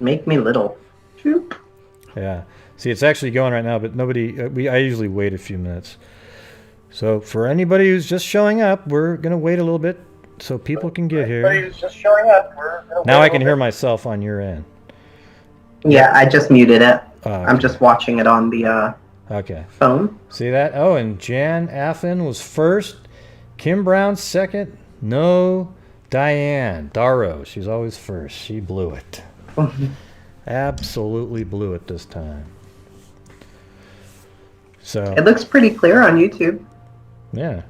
Make me little. Shoop. Yeah. See, it's actually going right now, but nobody. I usually wait a few minutes. So for anybody who's just showing up, we're gonna wait a little bit so people can get here. Anybody who's just showing up, Now I can hear myself on your end. Yeah, I just muted it. Oh, okay. I'm just watching it on the phone. See that? Oh, and Jan Affin was first. Kim Brown second. No, Diane Darrow. She's always first. She blew it. Absolutely blew it this time. So it looks pretty clear on YouTube. Yeah.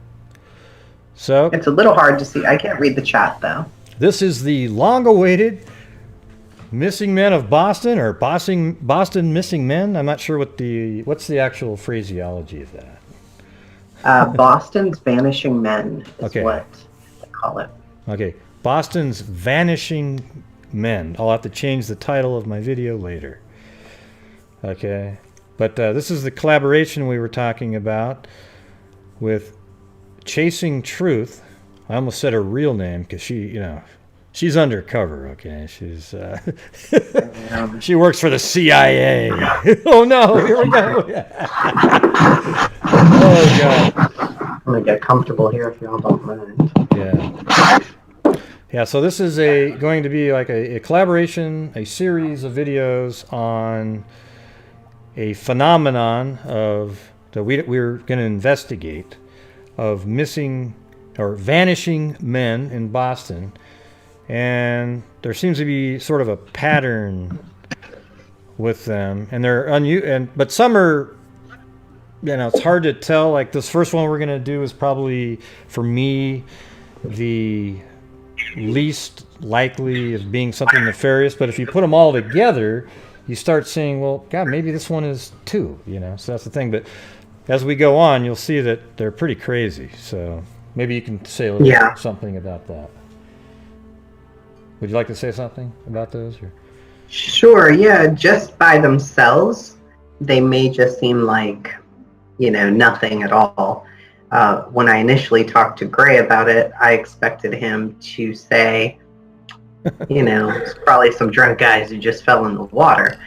So it's a little hard to see. I can't read the chat though. This is the long-awaited Missing Men of Boston, or Boston Missing Men. I'm not sure what's the actual phraseology of that. Boston's Vanishing Men is what they call it. Okay, Boston's Vanishing Men. I'll have to change the title of my video later. Okay, but this is the collaboration we were talking about with Chasing Truth. I almost said her real name because she's undercover. Okay, she's she works for the CIA. Oh no, here we go. Oh god. I'm gonna get comfortable here if y'all don't mind. Yeah. So this is going to be like a collaboration, a series of videos on a phenomenon that we're going to investigate of missing or vanishing men in Boston. And there seems to be sort of a pattern with them, and but some are, it's hard to tell. Like this first one we're going to do is probably, for me, the least likely of being something nefarious. But if you put them all together, you start saying, well, God, maybe this one is too, so that's the thing. But as we go on, you'll see that they're pretty crazy. So maybe you can say a little something about that. Would you like to say something about those? Or? Sure, yeah. Just by themselves, they may just seem like, nothing at all. When I initially talked to Gray about it, I expected him to say, it's probably some drunk guys who just fell in the water.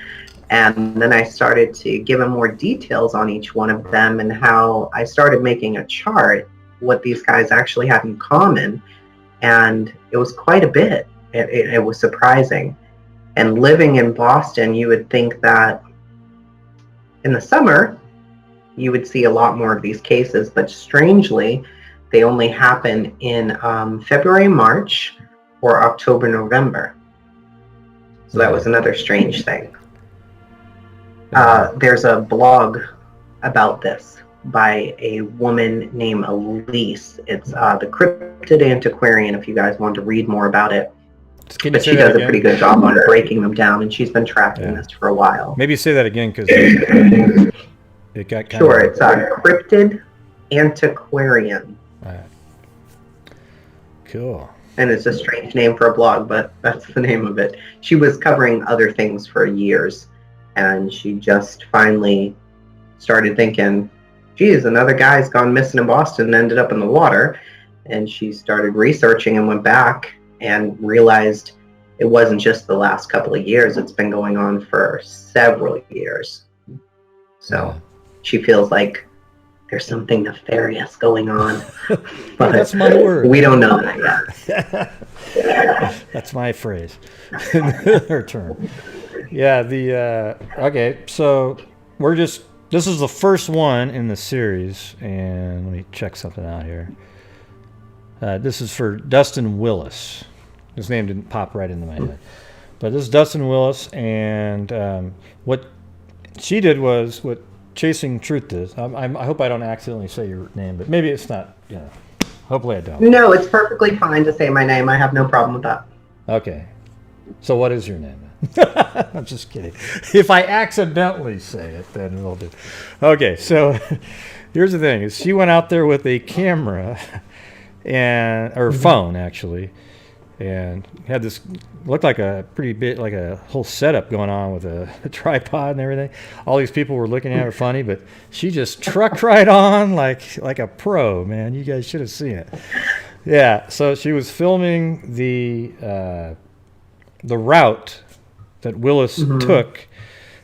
And then I started to give him more details on each one of them and how I started making a chart, what these guys actually had in common. And it was quite a bit. It was surprising. And living in Boston, you would think that in the summer, you would see a lot more of these cases. But strangely, they only happen in February, March, or October, November. So that was another strange thing. There's a blog about this by a woman named Elise. It's the Cryptid Antiquarian, if you guys want to read more about it. But she does a pretty good job on breaking them down, and she's been tracking this for a while. Maybe say that again, because it got kind of... Sure, it's Cryptid Antiquarian. Right. Cool. And it's a strange name for a blog, but that's the name of it. She was covering other things for years, and she just finally started thinking, geez, another guy's gone missing in Boston and ended up in the water. And she started researching and went back and realized it wasn't just the last couple of years. It's been going on for several years. So she feels like there's something nefarious going on. But that's my word. We don't know that yet. That's my phrase. Her term. Yeah, okay, so this is the first one in the series, and let me check something out here. This is for Dustin Willis. His name didn't pop right into my head. But this is Dustin Willis, and what she did was what Chasing Truth did. I hope I don't accidentally say your name, but maybe it's not, hopefully I don't. No, it's perfectly fine to say my name. I have no problem with that. Okay. So what is your name? I'm just kidding. If I accidentally say it, then we'll do. Okay, so here's the thing: is she went out there with a camera or phone actually, and had this looked like a pretty bit like a whole setup going on with a tripod and everything. All these people were looking at her funny, but she just trucked right on like a pro, man. You guys should have seen it. Yeah, so she was filming the route that Willis Mhm. took,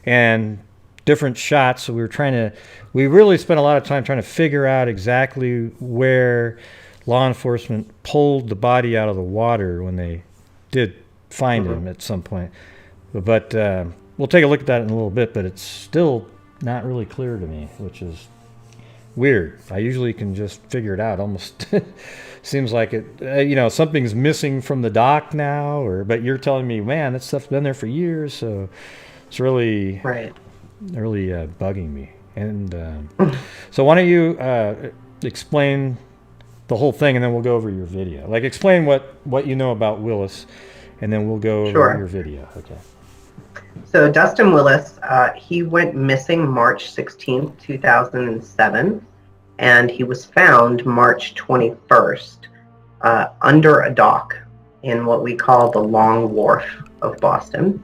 and different shots. So we really spent a lot of time trying to figure out exactly where law enforcement pulled the body out of the water when they did find him at some point. But we'll take a look at that in a little bit, but it's still not really clear to me, which is weird. I usually can just figure it out. Almost seems like it, something's missing from the dock now, but you're telling me, man, that stuff's been there for years, so it's really, Right. really bugging me. And so why don't you explain the whole thing, and then we'll go over your video. Like, explain what you know about Willis, and then we'll go over your video. Okay. So Dustin Willis, he went missing March 16th, 2007, and he was found March 21st under a dock in what we call the Long Wharf of Boston.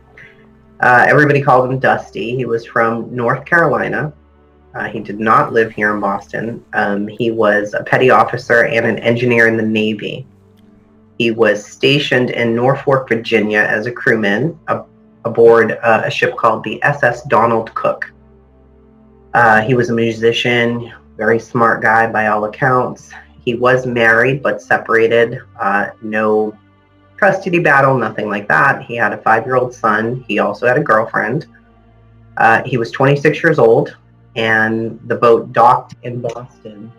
Everybody called him Dusty. He was from North Carolina. He did not live here in Boston. He was a petty officer and an engineer in the Navy. He was stationed in Norfolk, Virginia as a crewman aboard a ship called the SS Donald Cook. He was a musician, very smart guy by all accounts. He was married but separated. No custody battle, nothing like that. He had a 5-year-old son. He also had a girlfriend. He was 26 years old, and the boat docked in Boston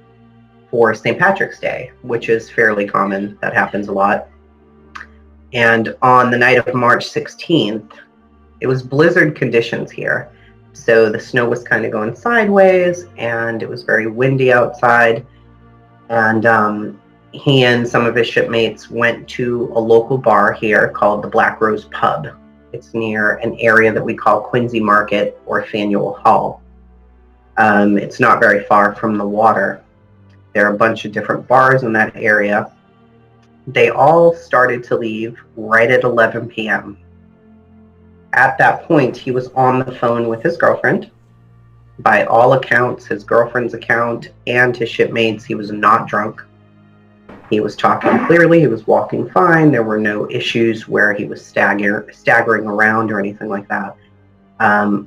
for St. Patrick's Day, which is fairly common. That happens a lot. And on the night of March 16th, it was blizzard conditions here. So the snow was kind of going sideways, and it was very windy outside. And he and some of his shipmates went to a local bar here called the Black Rose Pub. It's near an area that we call Quincy Market or Faneuil Hall. It's not very far from the water. There are a bunch of different bars in that area. They all started to leave right at 11 p.m. At that point, he was on the phone with his girlfriend. By all accounts, his girlfriend's account and his shipmates, he was not drunk. He was talking clearly. He was walking fine. There were no issues where he was staggering around or anything like that.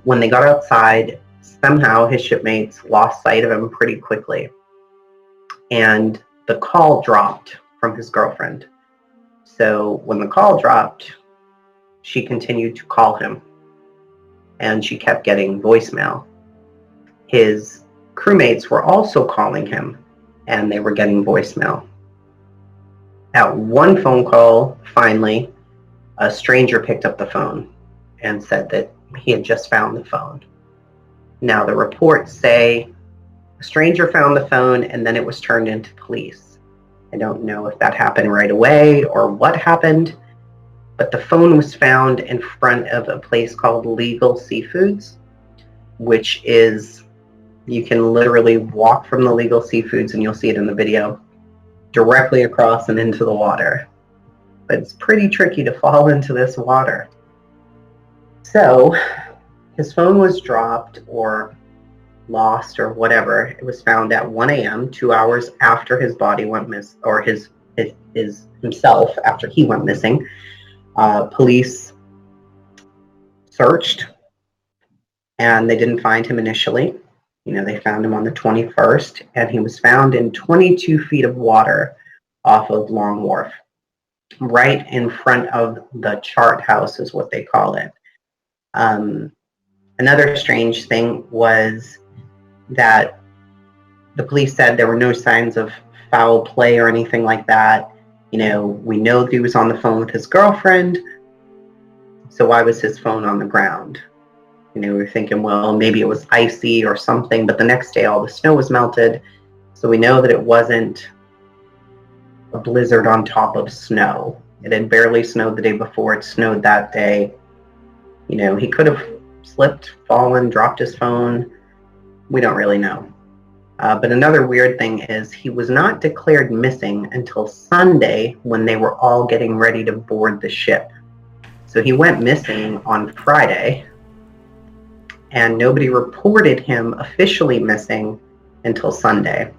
When they got outside, somehow his shipmates lost sight of him pretty quickly. And the call dropped from his girlfriend. So when the call dropped, she continued to call him, and she kept getting voicemail. His crewmates were also calling him, and they were getting voicemail. At one phone call, finally, a stranger picked up the phone and said that he had just found the phone. Now, the reports say a stranger found the phone and then it was turned into police. I don't know if that happened right away or what happened, but the phone was found in front of a place called Legal Seafoods, which is, you can literally walk from the Legal Seafoods, and you'll see it in the video, directly across and into the water. But it's pretty tricky to fall into this water. So his phone was dropped or lost or whatever. It was found at 1 a.m., 2 hours after his body went missing, or himself after he went missing. Police searched, and they didn't find him initially. They found him on the 21st, and he was found in 22 feet of water off of Long Wharf, right in front of the chart house is what they call it. Another strange thing was that the police said there were no signs of foul play or anything like that. We know that he was on the phone with his girlfriend, so why was his phone on the ground? We were thinking, well, maybe it was icy or something, but the next day all the snow was melted, so we know that it wasn't a blizzard on top of snow. It had barely snowed the day before. It snowed that day. He could have slipped, fallen, dropped his phone. We don't really know. But another weird thing is he was not declared missing until Sunday when they were all getting ready to board the ship. So he went missing on Friday, and nobody reported him officially missing until Sunday,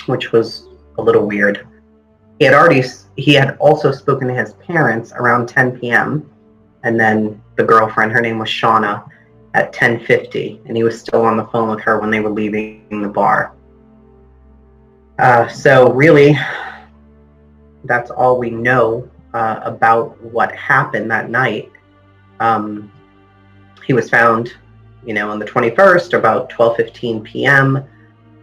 which was a little weird. He had also spoken to his parents around 10 p.m., and then the girlfriend, her name was Shauna, at 10:50, and he was still on the phone with her when they were leaving the bar. So really, that's all we know about what happened that night. He was found, on the 21st, about 12:15 p.m.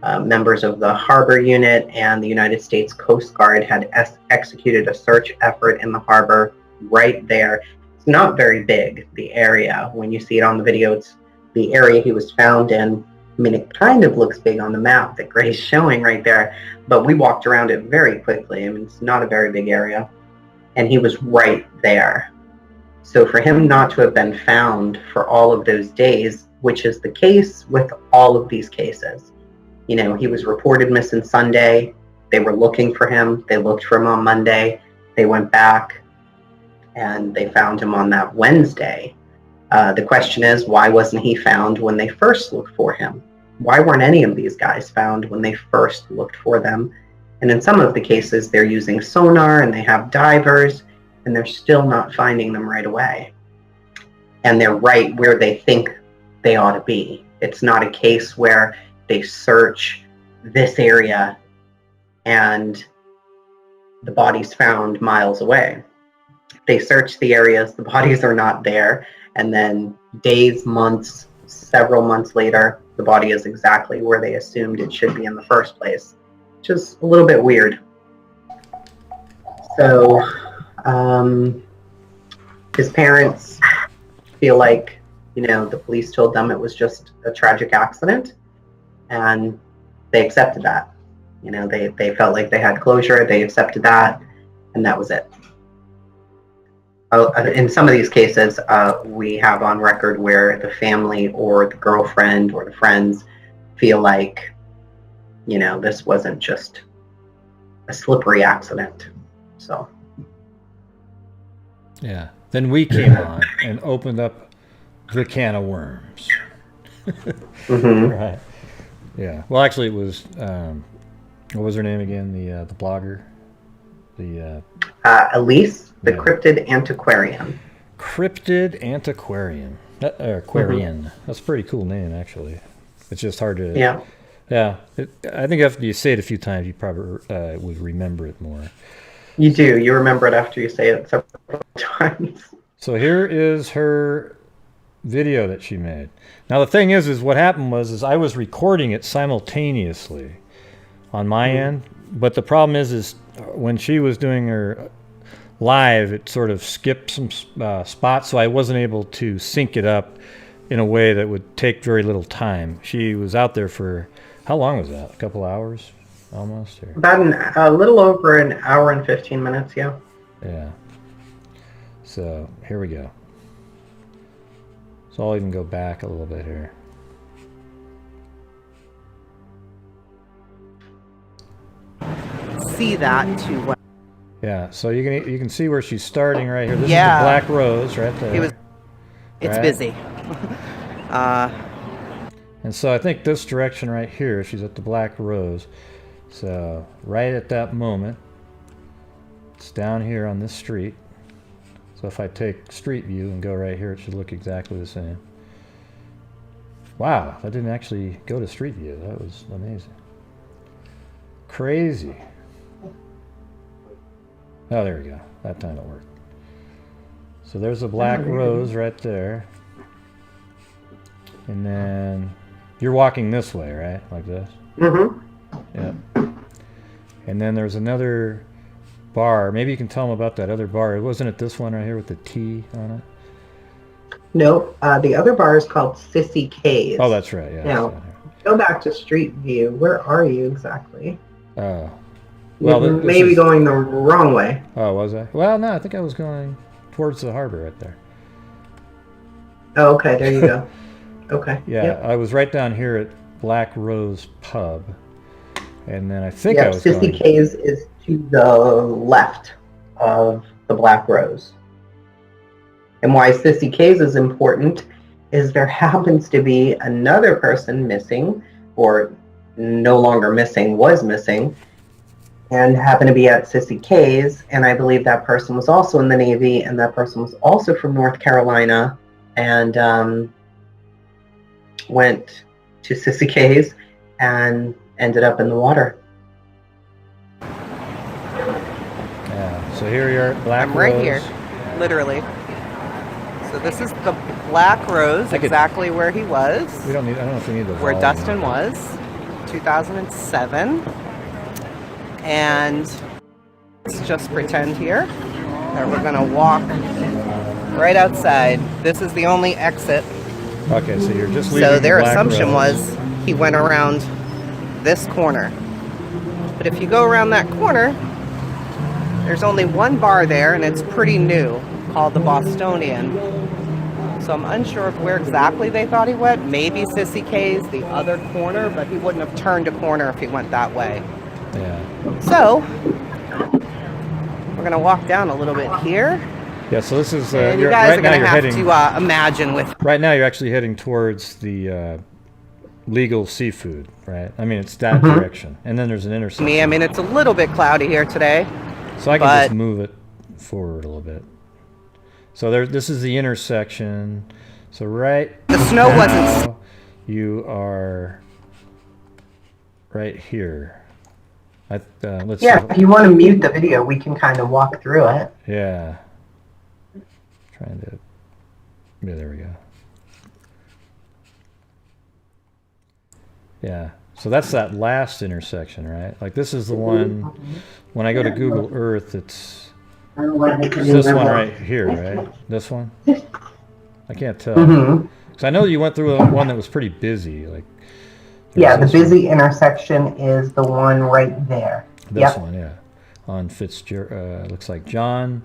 Members of the harbor unit and the United States Coast Guard had executed a search effort in the harbor right there. It's not very big, the area. When you see it on the video, it's the area he was found in. I mean, it kind of looks big on the map that Gray's showing right there, but we walked around it very quickly. I mean, it's not a very big area, and he was right there. So for him not to have been found for all of those days, which is the case with all of these cases, he was reported missing Sunday. They were looking for him. They looked for him on Monday. They went back and they found him on that Wednesday. The question is, why wasn't he found when they first looked for him? Why weren't any of these guys found when they first looked for them? And in some of the cases, they're using sonar and they have divers, and they're still not finding them right away. And they're right where they think they ought to be. It's not a case where they search this area and the body's found miles away. They search the areas, the bodies are not there, and then days, months, several months later, the body is exactly where they assumed it should be in the first place, which is a little bit weird. So, his parents feel like, the police told them it was just a tragic accident, and they accepted that. They felt like they had closure, they accepted that, and that was it. In some of these cases, we have on record where the family or the girlfriend or the friends feel like, this wasn't just a slippery accident. So. Yeah. Then we came on and opened up the can of worms. Mm-hmm. Right. Yeah. Well, actually, it was what was her name again? The blogger, Elise, the Cryptid Antiquarian. Cryptid Antiquarian. Aquarian. Mm-hmm. That's a pretty cool name, actually. It's just hard to. Yeah. Yeah. I think after you say it a few times, you probably would remember it more. You do. You remember it after you say it several times. So here is her video that she made. Now the thing is what happened was I was recording it simultaneously on my end, but the problem is when she was doing her live, it sort of skipped some spots, so I wasn't able to sync it up in a way that would take very little time. She was out there for, how long was that? A couple hours, almost? Or? About a little over an hour and 15 minutes, yeah. Yeah. So here we go. So I'll even go back a little bit here. See that too well. Yeah, so you can see where she's starting right here. This is the Black Rose right there. It's busy. And so I think this direction right here, she's at the Black Rose. So right at that moment, it's down here on this street. So if I take street view and go right here, it should look exactly the same. Wow, that didn't actually go to street view. That was amazing. Crazy. Oh, there we go. That time it worked. So there's a Black Rose right there. And then you're walking this way, right? Like this? Mm-hmm. Yeah. And then there's another bar. Maybe you can tell them about that other bar. Wasn't it this one right here with the T on it? No, the other bar is called Sissy K's. Oh, that's right. Yeah. Now, go back to Street View. Where are you exactly? Oh. Well, maybe going the wrong way. Oh, was I? Well, no, I think I was going towards the harbor right there. Oh, okay. There you go. Okay. Yeah, yep. I was right down here at Black Rose Pub. And then I think I was Sissy K's is to the left of the Black Rose. And why Sissy K's is important is there happens to be another person missing, or no longer missing, was missing, and happened to be at Sissy K's, and I believe that person was also in the Navy, and that person was also from North Carolina, and went to Sissy K's and ended up in the water. Yeah. So here you are at Black I'm right Rose. here, literally. So this is the Black Rose, exactly where he was. I don't know if we need the where volume. Dustin was, 2007. And let's just pretend here that we're gonna walk right outside. This is the only exit. Okay, so you're just leaving. So their Black assumption Rose. was he went around this corner. But if you go around that corner, there's only one bar there, and it's pretty new, called the Bostonian. So I'm unsure of where exactly they thought he went. Maybe Sissy K's, the other corner, but he wouldn't have turned a corner if he went that way. Yeah. So we're gonna walk down a little bit here. Yeah. So this is. And you You're, guys right are now gonna you're have heading. to imagine with. Right now you're actually heading towards the legal seafood, right? I mean, it's that direction, and then there's an intersection. I mean, it's a little bit cloudy here today. So I can just move it forward a little bit. So this is the intersection. So right The snow now, wasn't. you are right here. Let's Yeah, see. if you want to mute the video, we can kind of walk through it. Yeah. Trying to. Yeah, there we go. Yeah. So that's that last intersection, right? Like this is the one. When I go to Google Earth, it's this one right here, right? This one. I can't tell. Because I know you went through one that was pretty busy. Like. Yeah, the busy intersection is the one right there. This one, yeah. On Fitzgerald, looks like John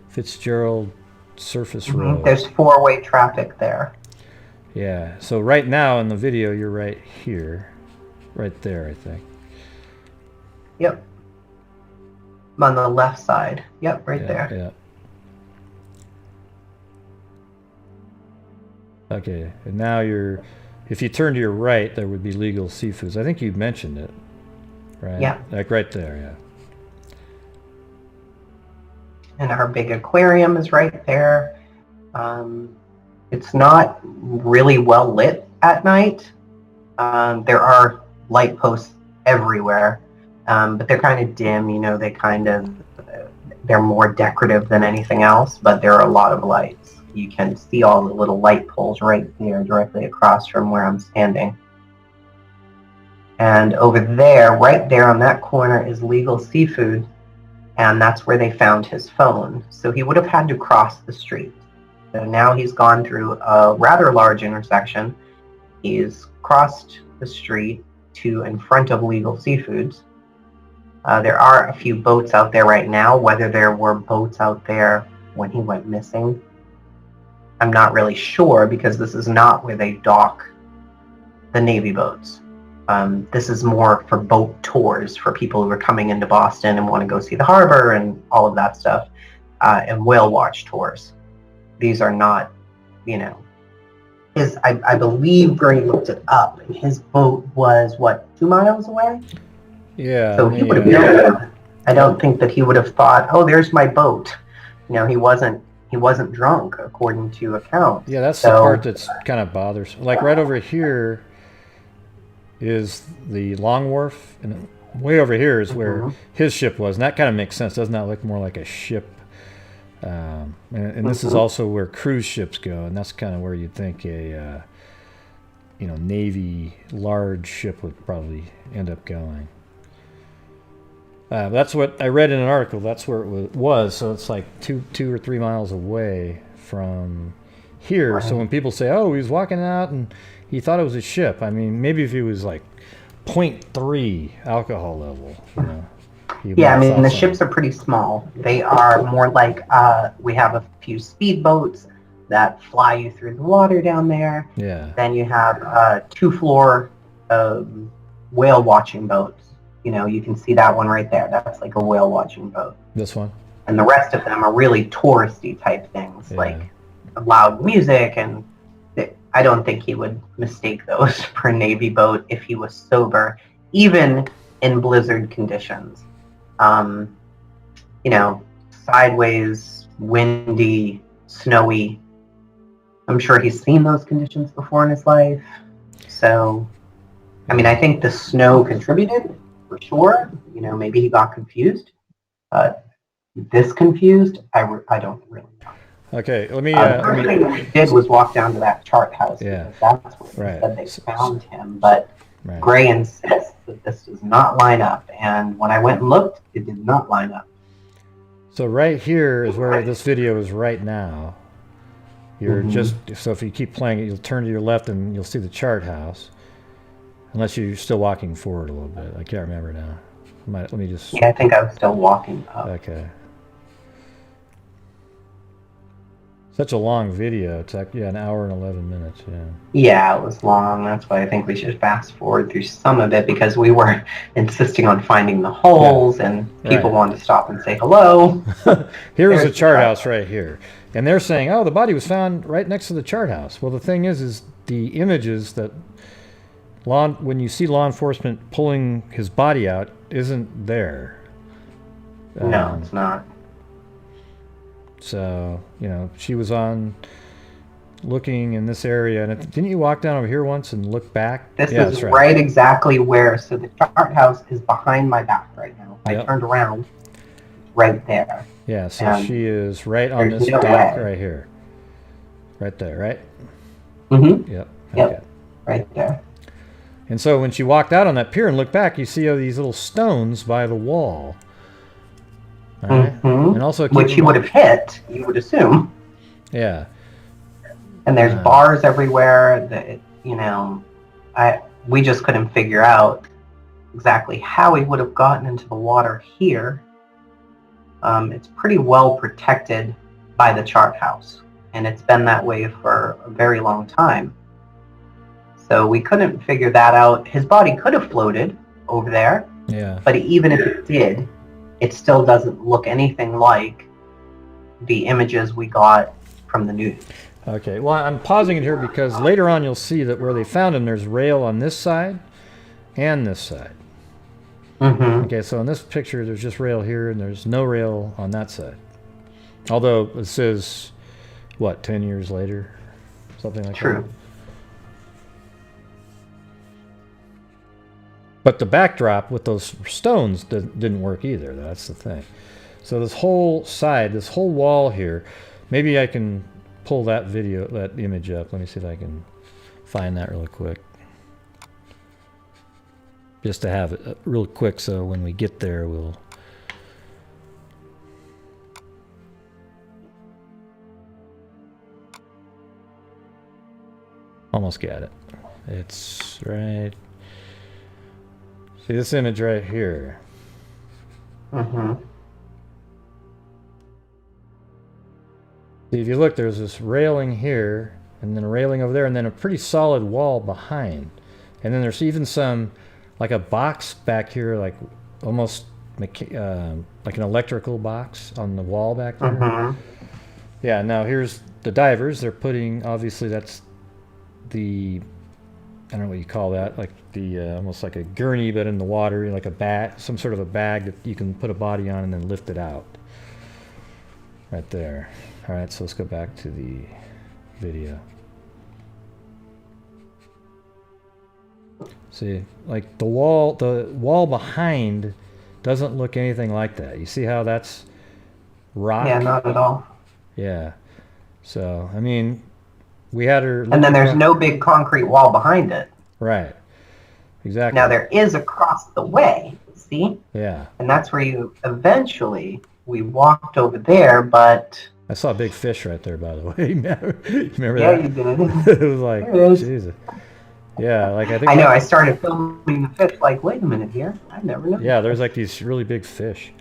Fitzgerald Surface Road. There's four-way traffic there. Yeah, so right now in the video, you're right here. Right there, I think. Yep. I'm on the left side. Yep, right there. Yeah. Okay, and now you're... If you turn to your right, there would be legal seafoods. I think you mentioned it, right? Yeah. Like right there, yeah. And our big aquarium is right there. It's not really well lit at night. There are light posts everywhere, but they're kind of dim. You know, they're more decorative than anything else, but there are a lot of lights. You can see all the little light poles right there, directly across from where I'm standing. And over there, right there on that corner, is Legal Seafood, and that's where they found his phone. So he would have had to cross the street. So now he's gone through a rather large intersection. He's crossed the street to in front of Legal Seafoods. There are a few boats out there right now. Whether there were boats out there when he went missing, I'm not really sure, because this is not where they dock the Navy boats. This is more for boat tours for people who are coming into Boston and want to go see the harbor and all of that stuff, and whale watch tours. These are not, you know, I believe Gray looked it up, and his boat was, what, 2 miles away? Yeah. So he would have known. I don't think that he would have thought, oh, there's my boat. You know, he wasn't drunk, according to accounts. Yeah, that's the part that's kind of bothersome. Like right over here is the Long Wharf, and way over here is where his ship was, and that kind of makes sense. Doesn't that look more like a ship? And this is also where cruise ships go, and that's kind of where you'd think a Navy large ship would probably end up going. That's what I read in an article. That's where it was. So it's like two or 3 miles away from here. Right. So when people say, "Oh, he was walking out and he thought it was a ship," I mean, maybe if he was like 0.3 alcohol level, you know. Yeah, I mean, the ships are pretty small. They are more like, we have a few speedboats that fly you through the water down there. Yeah. Then you have 2-floor whale watching boats. You know, you can see that one right there. That's like a whale watching boat. This one? And the rest of them are really touristy type things, like loud music, and I don't think he would mistake those for a Navy boat if he was sober, even in blizzard conditions. You know, sideways, windy, snowy. I'm sure he's seen those conditions before in his life. So, I mean, I think the snow contributed for sure. You know, maybe he got confused. This confused, I don't really know. Okay, let me. The first thing we did was walk down to that chart house. Yeah. Because that's where they said they found him. But Gray insists that this does not line up. And when I went and looked, it did not line up. So right here is where this video is right now. You're just, so if you keep playing it, you'll turn to your left and you'll see the chart house. Unless you're still walking forward a little bit. I can't remember now. Let me just... Yeah, I think I was still walking up. Okay. Such a long video. It's like, yeah, an hour and 11 minutes, yeah. Yeah, it was long. That's why I think we should fast forward through some of it, because we were insisting on finding the holes, and people wanted to stop and say hello. Here's the chart house right here. And they're saying, oh, the body was found right next to the chart house. Well, the thing is the images that when you see law enforcement pulling his body out isn't there. No, it's not. So, you know, she was looking in this area, and didn't you walk down over here once and look back? This is right exactly where, so the chart house is behind my back right now. If I turned around, it's right there. Yeah, so she is right on this dock right here. Right there, right? Mm-hmm. Yep. Okay. Right there. And so when she walked out on that pier and looked back, you see all these little stones by the wall. Right? And also which he would have hit, you would assume. Yeah. And there's bars everywhere that, you know, we just couldn't figure out exactly how he would have gotten into the water here. It's pretty well protected by the chart house, and it's been that way for a very long time. So we couldn't figure that out. His body could have floated over there. Yeah. But even if it did, it still doesn't look anything like the images we got from the news. Okay, well, I'm pausing it here because later on you'll see that where they found him, there's rail on this side and this side. Okay, so in this picture, there's just rail here, and there's no rail on that side. Although it says, what, 10 years later? Something like that. True. But the backdrop with those stones didn't work either. That's the thing. So this whole side, this whole wall here, maybe I can pull that image up. Let me see if I can find that really quick. Just to have it real quick, so when we get there, we'll... Almost got it. It's right... See this image right here. See, if you look, there's this railing here, and then a railing over there, and then a pretty solid wall behind. And then there's even some, like a box back here, like almost like an electrical box on the wall back there. Yeah, now here's the divers. They're putting, obviously that's the, I don't know what you call that, like the almost like a gurney, but in the water, like a bag, some sort of a bag that you can put a body on and then lift it out. Right there. All right, so let's go back to the video. See, like the wall behind doesn't look anything like that. You see how that's rock? Yeah, not at all. Yeah. So, I mean, we had her... And then there's no big concrete wall behind it. Right. Exactly. Now there is across the way, see? Yeah. And that's where we walked over there, but... I saw a big fish right there, by the way. Remember yeah, that? You did. It was like, Jesus. Yeah, like I think... I know, I started filming the fish, like, wait a minute here. I never know. Yeah, there's like these really big fish.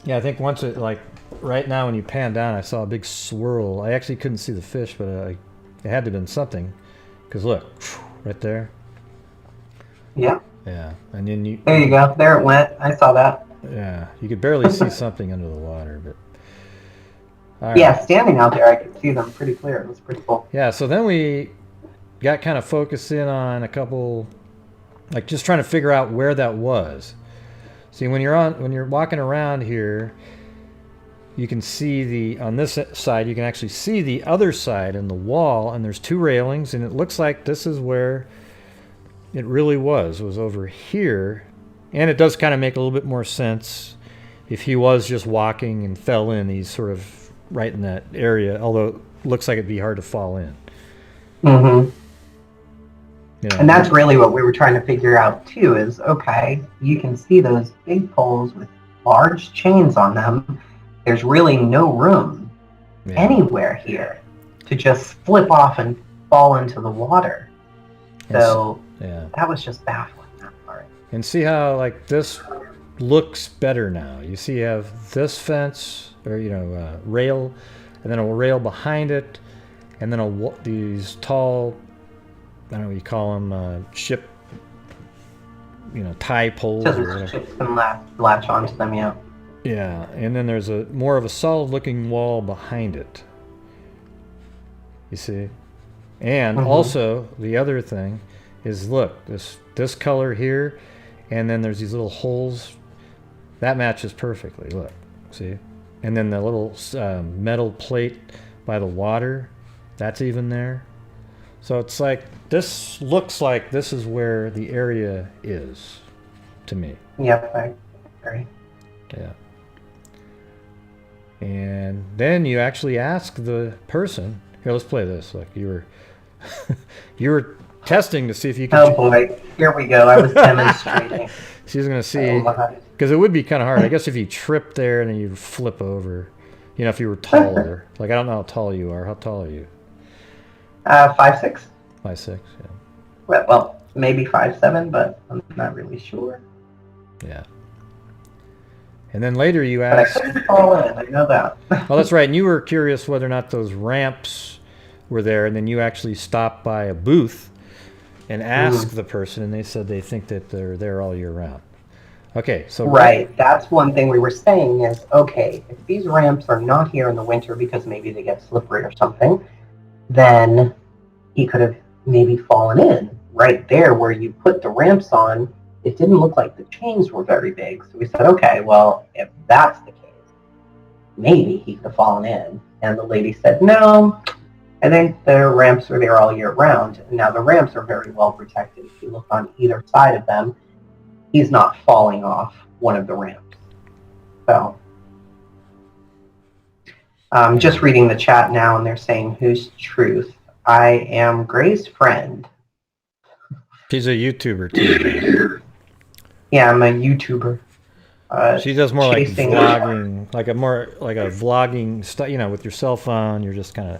Yeah, I think once it, like, right now when you pan down, I saw a big swirl. I actually couldn't see the fish, but it had to have been something. Because look, right there. Yeah. Yeah, and then you... There you go. There it went. I saw that. Yeah, you could barely see something under the water, but... Right. Yeah, standing out there, I could see them pretty clear. It was pretty cool. Yeah, so then we got kind of focused in on a couple, like just trying to figure out where that was. See, when you're walking around here, you can see on this side, you can actually see the other side in the wall, and there's 2 railings, and it looks like this is where it really was over here. And it does kind of make a little bit more sense if he was just walking and fell in. He's sort of right in that area, although it looks like it'd be hard to fall in. Mm-hmm. You know, and that's really what we were trying to figure out too, is, okay, you can see those big poles with large chains on them. There's really no room anywhere here to just flip off and fall into the water. So that was just baffling, that part. And see how like this looks better now. You see you have this fence, or rail, and then a rail behind it, and then these tall, I don't know what you call them, ship, tie poles. Just ships can latch onto them, yeah. Yeah, and then there's more of a solid-looking wall behind it. You see? And also, the other thing is, look, this color here, and then there's these little holes. That matches perfectly, look. See? And then the little metal plate by the water, that's even there. So it's like, this looks like this is where the area is, to me. Yep, I agree. Yeah. And then you actually ask the person, here, let's play this. Like you were testing to see if you could. Oh boy, here we go. I was demonstrating. She's going to see, because it would be kind of hard. I guess if you trip there and then you flip over, if you were taller. Like, I don't know how tall you are. How tall are you? 5'6". 5'6", yeah. Well, maybe 5'7", but I'm not really sure. Yeah. And then later you asked... But I couldn't fall in, I know that. Oh, that's right. And you were curious whether or not those ramps were there, and then you actually stopped by a booth and asked the person, and they said they think that they're there all year round. Okay, so... Right. That's one thing we were saying is, okay, if these ramps are not here in the winter because maybe they get slippery or something, then he could have maybe fallen in right there where you put the ramps on. It didn't look like the chains were very big. So we said, okay, well, if that's the case, maybe he could have fallen in. And the lady said, no, I think the ramps are there all year round. Now, the ramps are very well protected. If you look on either side of them, he's not falling off one of the ramps. So, just reading the chat now, and they're saying, Hughes Truth. I am Gray's friend. She's a YouTuber, too. Yeah, I'm a YouTuber. She does more like vlogging, like a vlogging stuff, with your cell phone. You're just kind of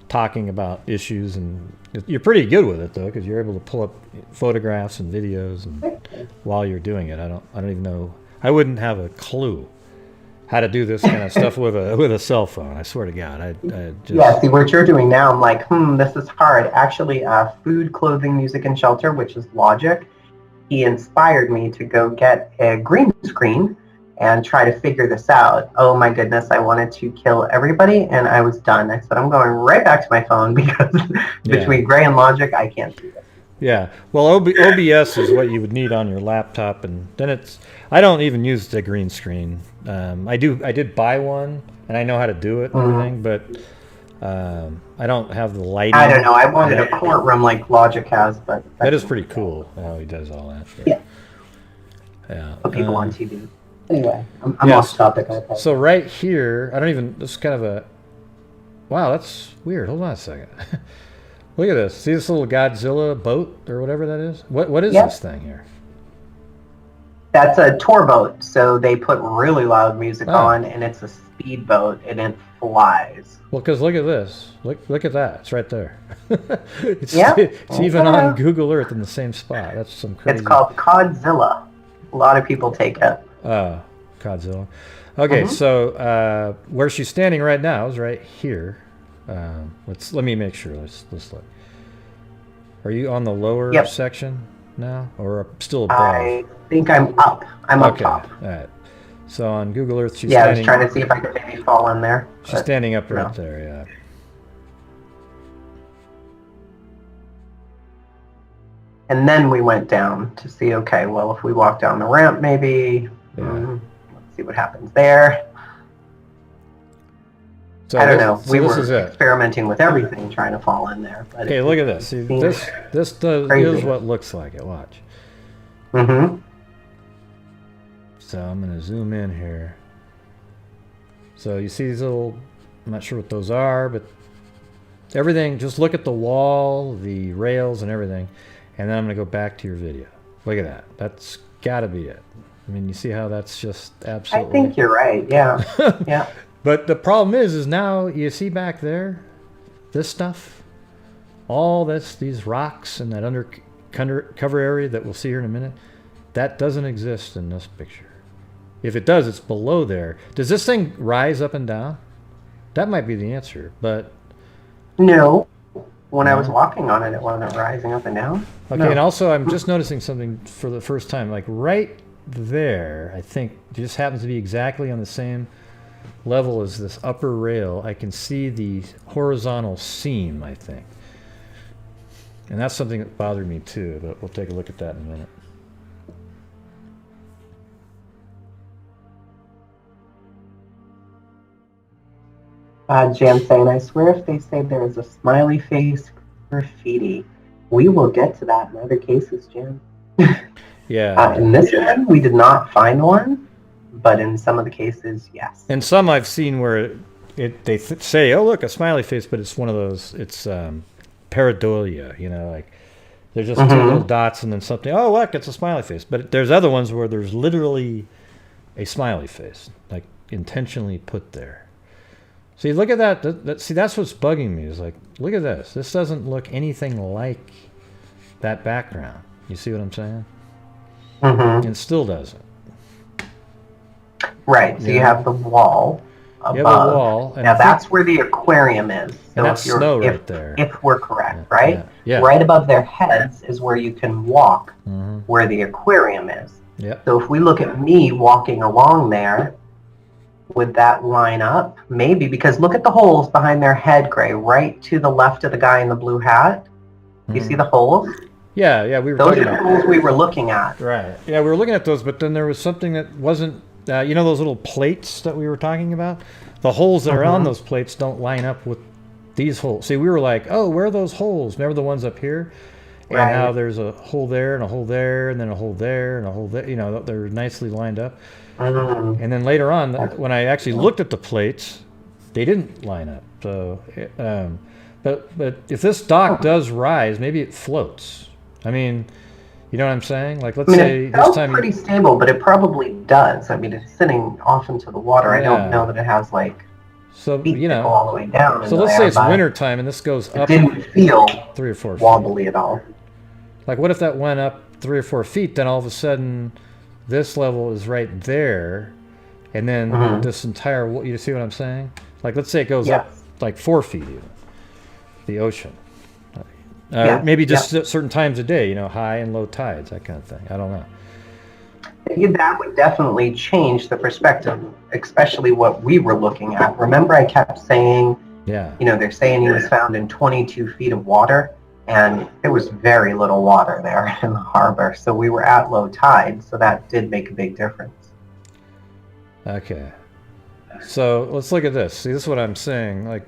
talking about issues, and you're pretty good with it, though, because you're able to pull up photographs and videos and while you're doing it. I don't even know. I wouldn't have a clue how to do this kind of stuff with a cell phone. I swear to God. I just... Yeah, see what you're doing now. I'm like, this is hard. Actually, Food, Clothing, Music, and Shelter, which is Logic, he inspired me to go get a green screen and try to figure this out. Oh my goodness, I wanted to kill everybody, and I was done. I said, I'm going right back to my phone because between Gray and Logic, I can't do this. Yeah, well, OBS is what you would need on your laptop, and then I don't even use the green screen. I did buy one, and I know how to do it and everything, but I don't have the lighting. I don't know. I wanted a courtroom like Logic has, but that is pretty cool how he does all that. Yeah. Yeah. Put people on TV. Anyway, I'm off topic. So right here, this is kind of a... Wow, that's weird. Hold on a second. Look at this. See this little Godzilla boat or whatever that is? What is this thing here? That's a tour boat. So they put really loud music on, and it's a speedboat, and it flies. Well, because look at this. Look at that. It's right there. It's even on Google Earth in the same spot. That's some crazy... It's called Codzilla. A lot of people take it. Oh, Godzilla. Okay, so where she's standing right now is right here. Let me make sure. Let's look. Are you on the lower section now, or still above? I think I'm up. I'm up top. All right. So on Google Earth, she's standing... standing... I was trying to see if I could maybe fall in there. She's standing up right there, yeah. And then we went down to see, okay, well, if we walk down the ramp, maybe... let's see what happens there. So I don't know. So We this were is it. experimenting with everything trying to fall in there. But Okay, look at this. See, this is what it looks like it. Watch. Mm-hmm. So I'm going to zoom in here. So you see these little, I'm not sure what those are, but everything, just look at the wall, the rails and everything. And then I'm going to go back to your video. Look at that. That's got to be it. I mean, you see how that's just absolutely... I think you're right, yeah. Yeah. But the problem is now, you see back there, this stuff, all this, these rocks and that undercover area that we'll see here in a minute, that doesn't exist in this picture. If it does, it's below there. Does this thing rise up and down? That might be the answer, but... No. When I was walking on it, it wasn't rising up and down. Okay, no. And also I'm just noticing something for the first time. Like right there, I think, just happens to be exactly on the same level as this upper rail. I can see the horizontal seam, I think. And that's something that bothered me too, but we'll take a look at that in a minute. Jan saying, I swear if they say there is a smiley face graffiti, we will get to that in other cases, Jan. Yeah. In this one, we did not find one, but in some of the cases, yes. And some I've seen where they say, oh, look, a smiley face, but it's one of those, it's pareidolia, you know, like there's just two little dots and then something, oh, look, it's a smiley face. But there's other ones where there's literally a smiley face, like intentionally put there. See, look at that. See, that's what's bugging me. Is like, look at this. This doesn't look anything like that background. You see what I'm saying? Mm-hmm. It still doesn't. Right. So you have the wall above. You have a wall. And now that's where the aquarium is. So and that's snow right there. If we're correct, right? Yeah. Right above their heads is where you can walk, where the aquarium is. Yep. So if we look at me walking along there, would that line up? Maybe, because look at the holes behind their head, Gray, right to the left of the guy in the blue hat. You see the holes? Yeah, we were those talking are the about holes we were looking at. Right. Yeah, we were looking at those, but then there was something that wasn't, you know those little plates that we were talking about? The holes that are on those plates don't line up with these holes. See, we were like, oh, where are those holes? Remember the ones up here? And how there's a hole there and a hole there and then a hole there and a hole there. You know, they're nicely lined up. And then later on, when I actually looked at the plates, they didn't line up. So, but if this dock does rise, maybe it floats. I mean, you know what I'm saying? Like, let's say this time pretty stable, but it probably does. I mean, it's sitting off into the water. I don't know that it has like feet that go all the way down. So let's say it's winter time and this goes up. It didn't feel 3 or 4 feet. Wobbly at all. Like, what if that went up 3 or 4 feet? Then all of a sudden, this level is right there, and then this entire, you see what I'm saying? Like, let's say it goes up like 4 feet even, the ocean. Maybe just at certain times of day, you know, high and low tides, that kind of thing. I don't know. That would definitely change the perspective, especially what we were looking at. Remember I kept saying, you know, they're saying he was found in 22 feet of water, and there was very little water there in the harbor. So we were at low tide, so that did make a big difference. Okay. So let's look at this. See, this is what I'm saying. Like,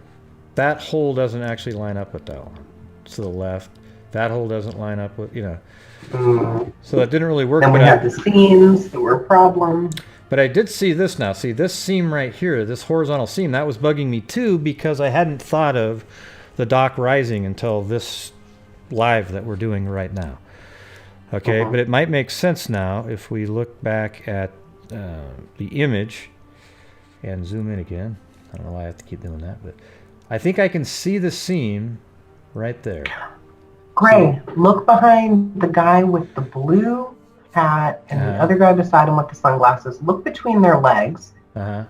that hole doesn't actually line up with that one. To the left. That hole doesn't line up with, you know. So that didn't really work. Then we had the seams that were a problem. But I did see this now. See, this seam right here, this horizontal seam, that was bugging me too because I hadn't thought of the dock rising until this live that we're doing right now. Okay, but it might make sense now if we look back at the image and zoom in again. I don't know why I have to keep doing that, but I think I can see the seam right there. Gray, look behind the guy with the blue hat and the other guy beside him with the sunglasses. Look between their legs,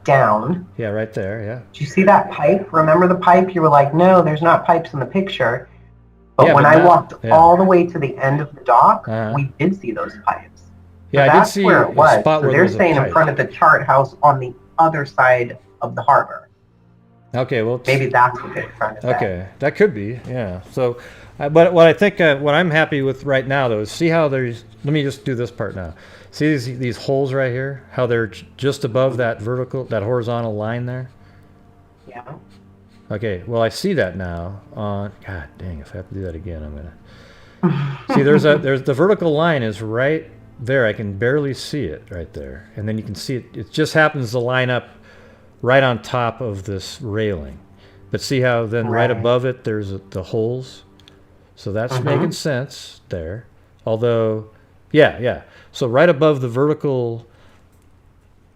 down. Yeah, right there, yeah. Do you see that pipe? Remember the pipe? You were like, no, there's not pipes in the picture. But when I walked all the way to the end of the dock, we did see those pipes. Yeah, so I did see where it was. spot so where they're saying in front of the chart house on the other side of the harbor. Okay, well, maybe that's what they're trying to say. Okay, that could be, yeah. So, but what I think, what I'm happy with right now, though, is see how there's. Let me just do this part now. See these holes right here? How they're just above that vertical, that horizontal line there. Yeah. Okay, well, I see that now on, God dang, if I have to do that again, I'm gonna, see, there's the vertical line is right there. I can barely see it right there. And then you can see it just happens to line up right on top of this railing. But see how then right above it, there's the holes? So that's making sense there. Although, yeah. So right above the vertical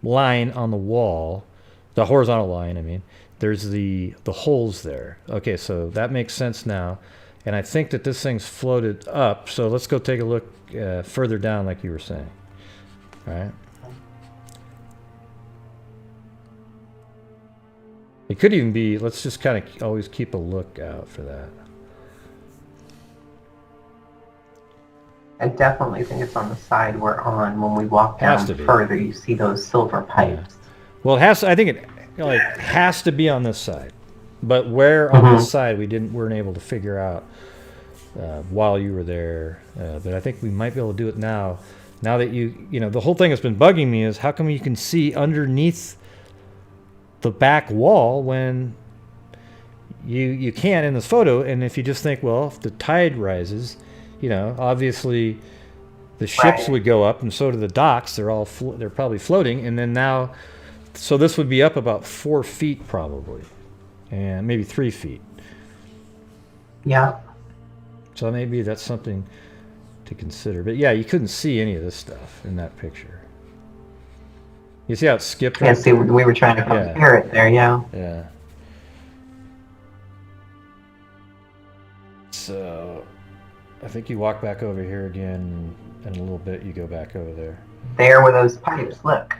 line on the wall, the horizontal line, I mean, there's the holes there. Okay, so that makes sense now. And I think that this thing's floated up. So let's go take a look further down like you were saying. All right. It could even be, let's just kind of always keep a lookout for that. I definitely think it's on the side we're on. When we walk down further, you see those silver pipes. Yeah. Well, it has to, I think it has to be on this side. But where on this side we weren't able to figure out while you were there. But I think we might be able to do it now. Now that the whole thing that's been bugging me is how come you can see underneath the back wall when you can't in this photo. And if you just think, well, if the tide rises, obviously the ships would go up and so do the docks. They're probably floating. And then now, so this would be up about 4 feet probably, and maybe 3 feet. Yeah. So maybe that's something to consider. But yeah, you couldn't see any of this stuff in that picture. You see how it skipped? Yeah, see, we were trying to compare it there, yeah. Yeah. So, I think you walk back over here again, and in a little bit you go back over there. There were those pipes, look.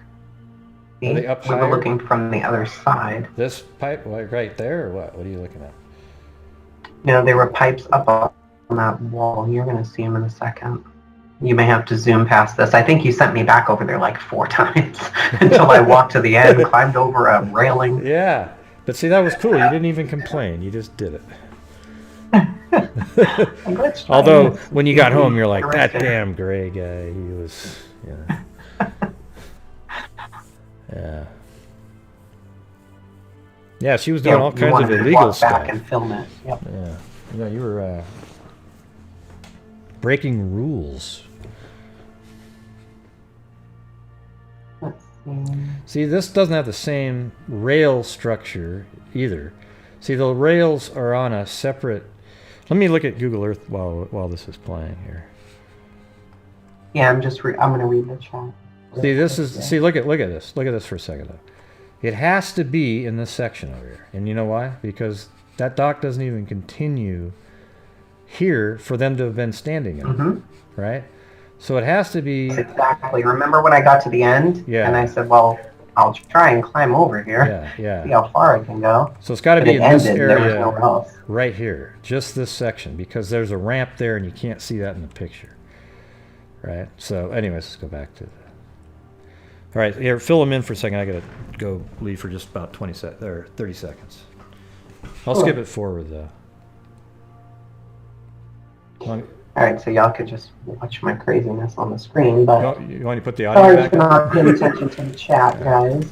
See? Are they up we higher? were looking from the other side. This pipe, like right there, or what? What are you looking at? No, there were pipes up on that wall. You're going to see them in a second. You may have to zoom past this. I think you sent me back over there like 4 times until I walked to the end, climbed over a railing. Yeah, but see, that was cool. You didn't even complain. You just did it. Although, when you got home, you're like, that damn Gray guy, he was, yeah. Yeah, she was doing all kinds of illegal stuff. Back and film it. Yep. Yeah, you were breaking rules. Let's see, this doesn't have the same rail structure either. See, the rails are on a separate. Let me look at Google Earth while this is playing here. Yeah, I'm going to read the chat. See, this is. See, look at this. Look at this for a second though. It has to be in this section over here, and you know why? Because that dock doesn't even continue here for them to have been standing in, right? So it has to be. Exactly. Remember when I got to the end? Yeah. And I said, well, I'll try and climb over here. Yeah. See how far I can go. So it's got to be in this area, there was nowhere else. Right here, just this section, because there's a ramp there, and you can't see that in the picture, right? So, anyways, let's go back to the. All right, here, fill them in for a second. I gotta go leave for just about 30 seconds. I'll skip it forward though. All right, so y'all could just watch my craziness on the screen, but you want to put the audio back? Sorry for not paying attention to the chat, guys.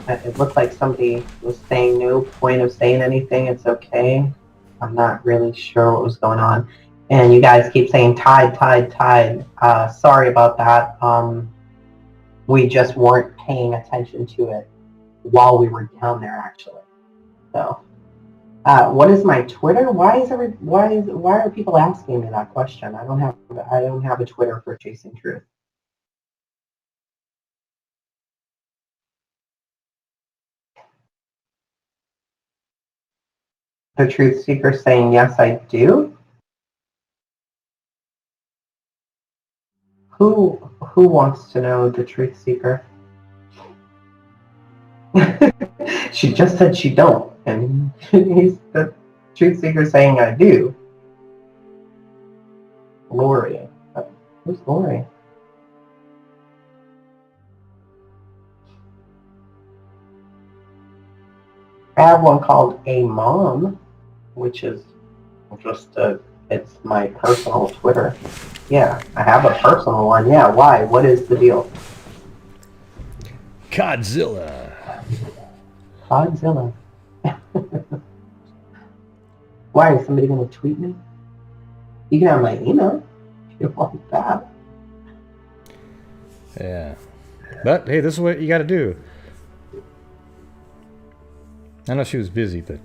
It looked like somebody was saying no point of saying anything. It's okay. I'm not really sure what was going on, and you guys keep saying tide. Sorry about that. We just weren't paying attention to it while we were down there, actually. So, what is my Twitter? Why are people asking me that question? I don't have a Twitter for Chasing Truth. The Truth Seeker saying yes, I do. Who wants to know the Truth Seeker? She just said she don't, and he's the Truth Seeker saying I do. Lori. Who's Lori? I have one called A Mom, which is just it's my personal Twitter. Yeah, I have a personal one. Yeah, why? What is the deal? Godzilla. Godzilla. Why, is somebody going to tweet me? You can have my email if you want that. Yeah. But, hey, this is what you got to do. I know she was busy, but...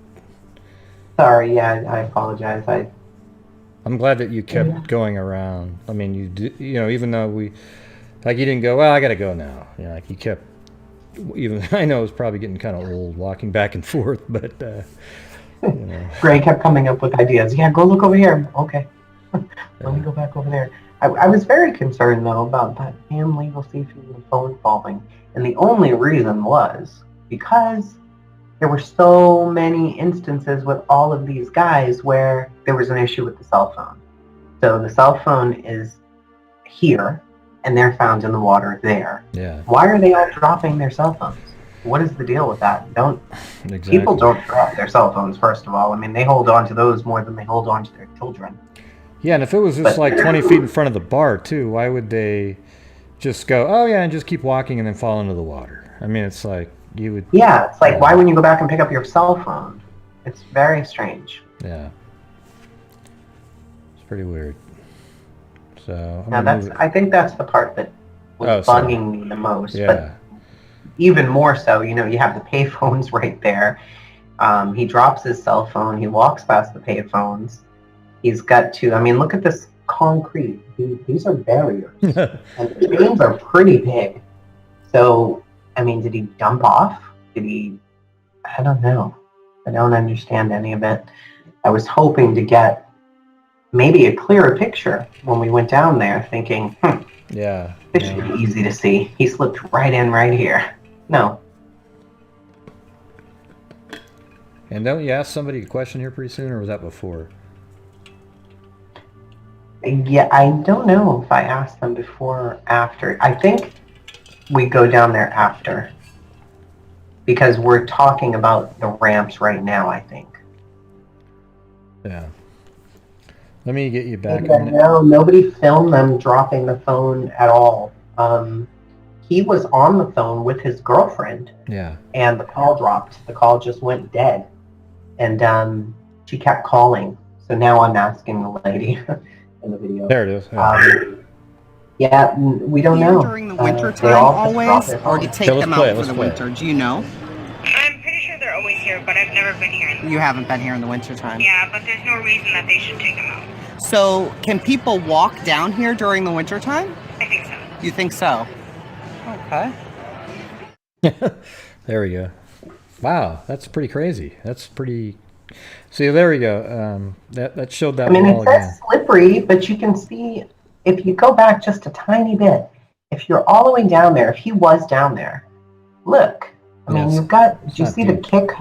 Sorry, yeah, I apologize. I'm glad that you kept going around. I mean, even though you didn't go, well, I got to go now. Like you kept, even I know it was probably getting kind of old walking back and forth, but, Gray kept coming up with ideas. Yeah, go look over here. Okay. Let me go back over there. I was very concerned, though, about that damn legal safety of the phone falling. And the only reason was because there were so many instances with all of these guys where there was an issue with the cell phone. So the cell phone is here, and they're found in the water there. Yeah. Why are they all dropping their cell phones? What is the deal with that? People don't drop their cell phones, first of all. I mean, they hold on to those more than they hold on to their children. Yeah, and if it was just like 20 feet in front of the bar, too, why would they just go, oh, yeah, and just keep walking and then fall into the water? I mean, it's like you would... Yeah, it's like, why wouldn't you go back and pick up your cell phone? It's very strange. Yeah. It's pretty weird. So... I think that's the part that was bugging me the most. Yeah. But even more so, you have the payphones right there. He drops his cell phone. He walks past the payphones. He's got to, look at this concrete. These are barriers. And the chains are pretty big. So, did he dump off? I don't know. I don't understand any of it. I was hoping to get maybe a clearer picture when we went down there, thinking, yeah, this should be easy to see. He slipped right in right here. No. And don't you ask somebody a question here pretty soon, or was that before? Yeah, I don't know if I asked them before or after. I think we go down there after. Because we're talking about the ramps right now, I think. Yeah. Let me get you back. No, nobody filmed them dropping the phone at all. He was on the phone with his girlfriend. Yeah. And the call dropped. The call just went dead. And she kept calling. So now I'm asking the lady in the video. There it is. Yeah, we don't know. During the winter time always, or do you take them out for the winter? Do you know? I'm pretty sure they're always here, but I've never been here. You haven't been here in the winter time? Yeah, but there's no reason that they should take them out. So, can people walk down here during the winter time? I think so. You think so? Okay. There we go. Wow, that's pretty crazy. That's pretty... See, there we go. That showed that wall again. It says slippery, but you can see... If you go back just a tiny bit, if you're all the way down there, if he was down there, look. You've got, do you see the kick,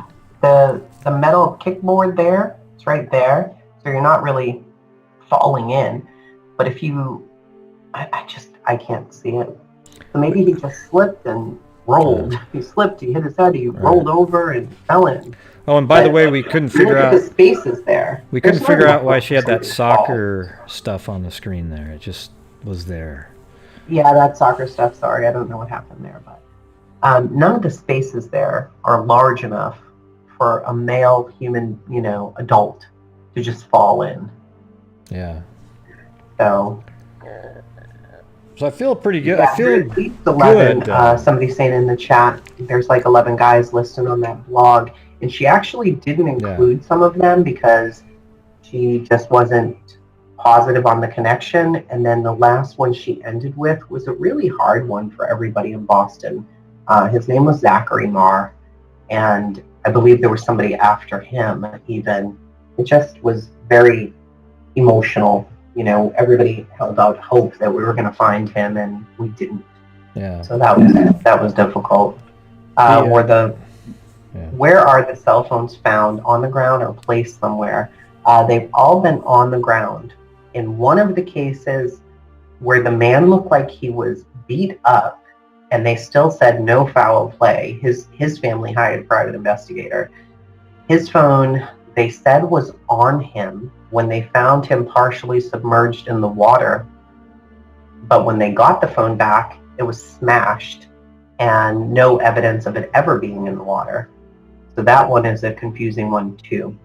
the metal kickboard there? It's right there. So you're not really falling in. But if you, I can't see it. So maybe he just slipped and rolled. He slipped, he hit his head, he rolled over and fell in. Oh, and by the way, we couldn't figure out... the spaces there. We couldn't figure out why she had that soccer stuff on the screen there. It just was there. Yeah, that soccer stuff, sorry. I don't know what happened there. But none of the spaces there are large enough for a male human, adult to just fall in. Yeah. So I feel pretty good. Yeah, I feel at least 11. Good. Somebody's saying in the chat, there's like 11 guys listed on that blog. And she actually didn't include some of them because she just wasn't positive on the connection. And then the last one she ended with was a really hard one for everybody in Boston. His name was Zachary Marr. And I believe there was somebody after him even. It just was very emotional. Everybody held out hope that we were going to find him, and we didn't. Yeah. So that was difficult. Where are the cell phones found? On the ground or placed somewhere? They've all been on the ground. In one of the cases where the man looked like he was beat up and they still said no foul play, his family hired a private investigator. His phone, they said, was on him when they found him partially submerged in the water. But when they got the phone back, it was smashed and no evidence of it ever being in the water. So that one is a confusing one too.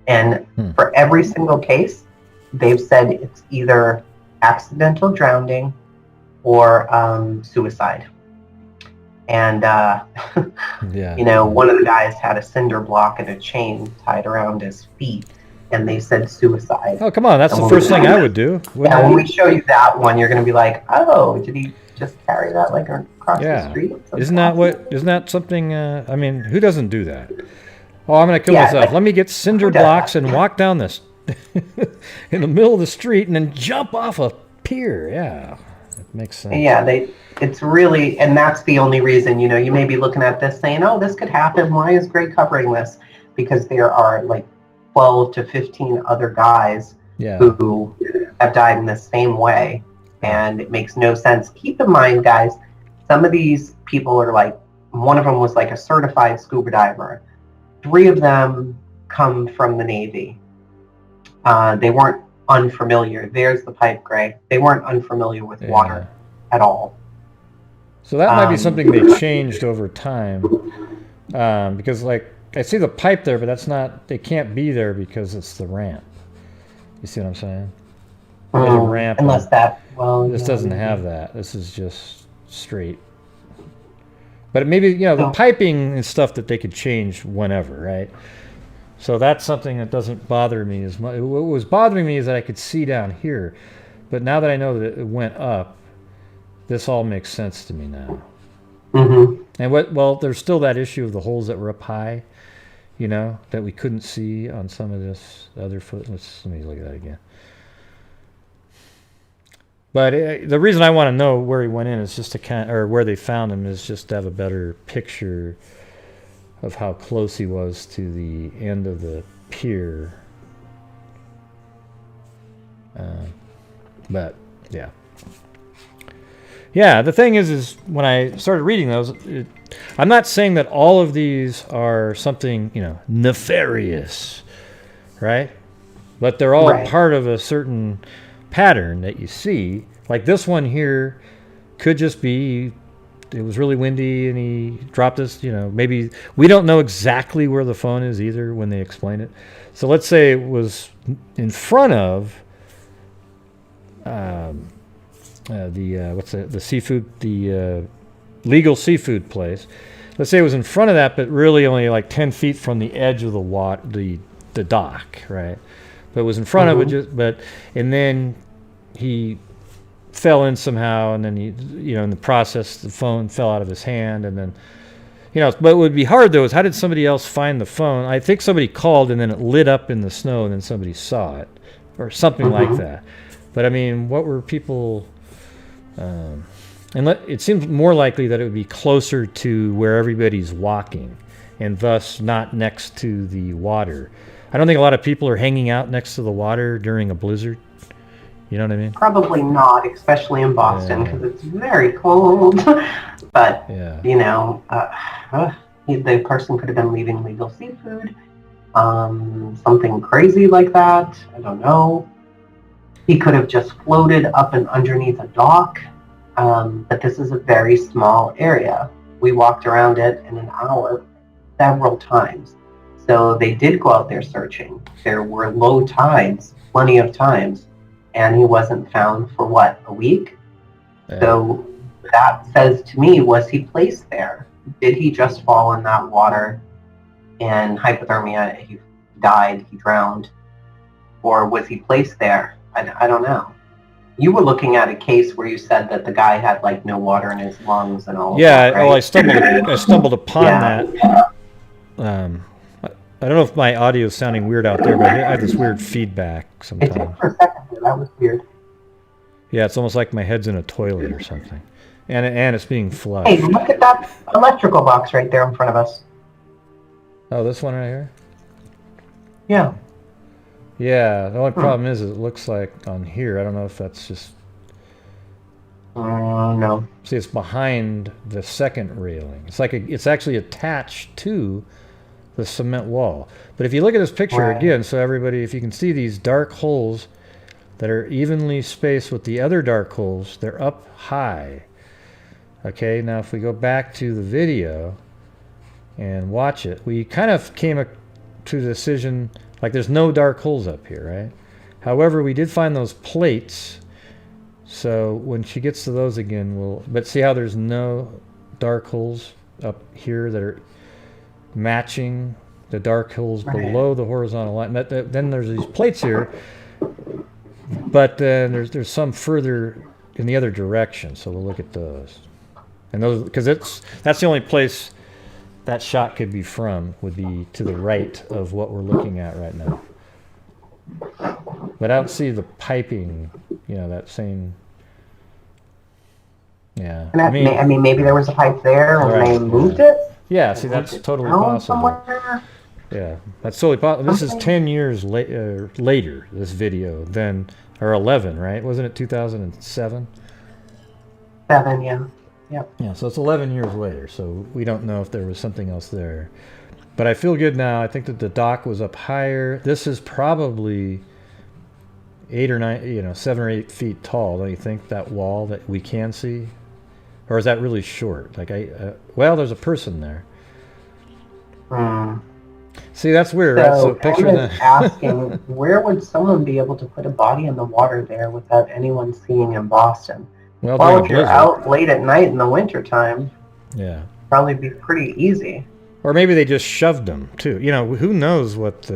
And for every single case, they've said it's either accidental drowning or suicide. And, you know, one of the guys had a cinder block and a chain tied around his feet, and they said suicide. Oh, come on. That's the first thing I would do. Yeah, when we show you that one, you're going to be like, oh, did he just carry that like across the street? Isn't that something, I mean, who doesn't do that? Oh, I'm going to kill myself. Let me get cinder blocks and walk down this in the middle of the street and then jump off a pier. Yeah, it makes sense. Yeah, it's really, and that's the only reason, you know, you may be looking at this saying, oh, this could happen. Why is Gray covering this? Because there are like 12 to 15 other guys who have died in the same way. And it makes no sense. Keep in mind, guys, some of these people are like, one of them was like a certified scuba diver. 3 of them come from the Navy. They weren't unfamiliar. There's the pipe, Gray. They weren't unfamiliar with water at all. So that might be something they changed over time. Because, like, I see the pipe there, but that's not, they can't be there because it's the ramp. You see what I'm saying? There's a ramp. Unless that, this doesn't have that. This is just straight. But maybe, you know, the piping is stuff that they could change whenever, right? So that's something that doesn't bother me as much. What was bothering me is that I could see down here. But now that I know that it went up, this all makes sense to me now. And well, there's still that issue of the holes that were up high, you know, that we couldn't see on some of this other foot. Let me look at that again. But the reason I want to know where he went in is just to or where they found him is just to have a better picture of how close he was to the end of the pier. But yeah. Yeah, the thing is when I started reading those, I'm not saying that all of these are something, you know, nefarious, right? But they're all part of a certain pattern that you see. Like this one here could just be, it was really windy and he dropped this, you know, maybe, we don't know exactly where the phone is either when they explain it. So let's say it was in front of the seafood, the legal seafood place. Let's say it was in front of that, but really only like 10 feet from the edge of the dock, right? But it was in front of it, and then he fell in somehow, and then he, you know, in the process, the phone fell out of his hand, and then, you know, but what would be hard though is how did somebody else find the phone? I think somebody called and then it lit up in the snow and then somebody saw it or something like that. But I mean, what were people, it seems more likely that it would be closer to where everybody's walking and thus not next to the water. I don't think a lot of people are hanging out next to the water during a blizzard. You know what I mean? Probably not, especially in Boston, because it's very cold. But, you know, the person could have been leaving legal seafood, something crazy like that. I don't know. He could have just floated up and underneath a dock. But this is a very small area. We walked around it in an hour several times. So they did go out there searching. There were low tides, plenty of times. And he wasn't found for what, a week? So that says to me, was he placed there? Did he just fall in that water and hypothermia, he died, he drowned? Or was he placed there? I don't know. You were looking at a case where you said that the guy had like no water in his lungs and all that, right? Well, I stumbled upon that. I don't know if my audio is sounding weird out there, but I have this weird feedback sometimes. It did for a second there. That was weird. Yeah, it's almost like my head's in a toilet or something. And it's being flushed. Hey, look at that electrical box right there in front of us. Oh, this one right here? Yeah. Yeah, the only problem is it looks like on here, I don't know if that's just... no. See, it's behind the second railing. It's like it's actually attached to the cement wall. But if you look at this picture again, so everybody, if you can see these dark holes that are evenly spaced with the other dark holes, they're up high. Okay, now if we go back to the video and watch it, we kind of came to the decision Like there's no dark holes up here, right? However, we did find those plates. So when she gets to those again, but see how there's no dark holes up here that are matching the dark holes below the horizontal line. Then there's these plates here, but then there's some further in the other direction. So we'll look at those, and those because that's the only place that shot could be from, would be to the right of what we're looking at right now. But I don't see the piping, that same. Yeah. And I mean, maybe there was a pipe there and they moved it? Yeah, see, that's totally possible. Somewhere? Yeah, that's totally possible. This is 10 years later, this video, or 11, right? Wasn't it 2007? 7, yeah. Yep. Yeah, so it's 11 years later, so we don't know if there was something else there. But I feel good now. I think that the dock was up higher. This is probably 8 or 9, 7 or 8 feet tall, don't you think, that wall that we can see? Or is that really short? Like well, there's a person there. See, that's weird, right? So picture that. Asking, where would someone be able to put a body in the water there without anyone seeing in Boston? Well, if you're out late at night in the wintertime, probably be pretty easy. Or maybe they just shoved them too. Who knows what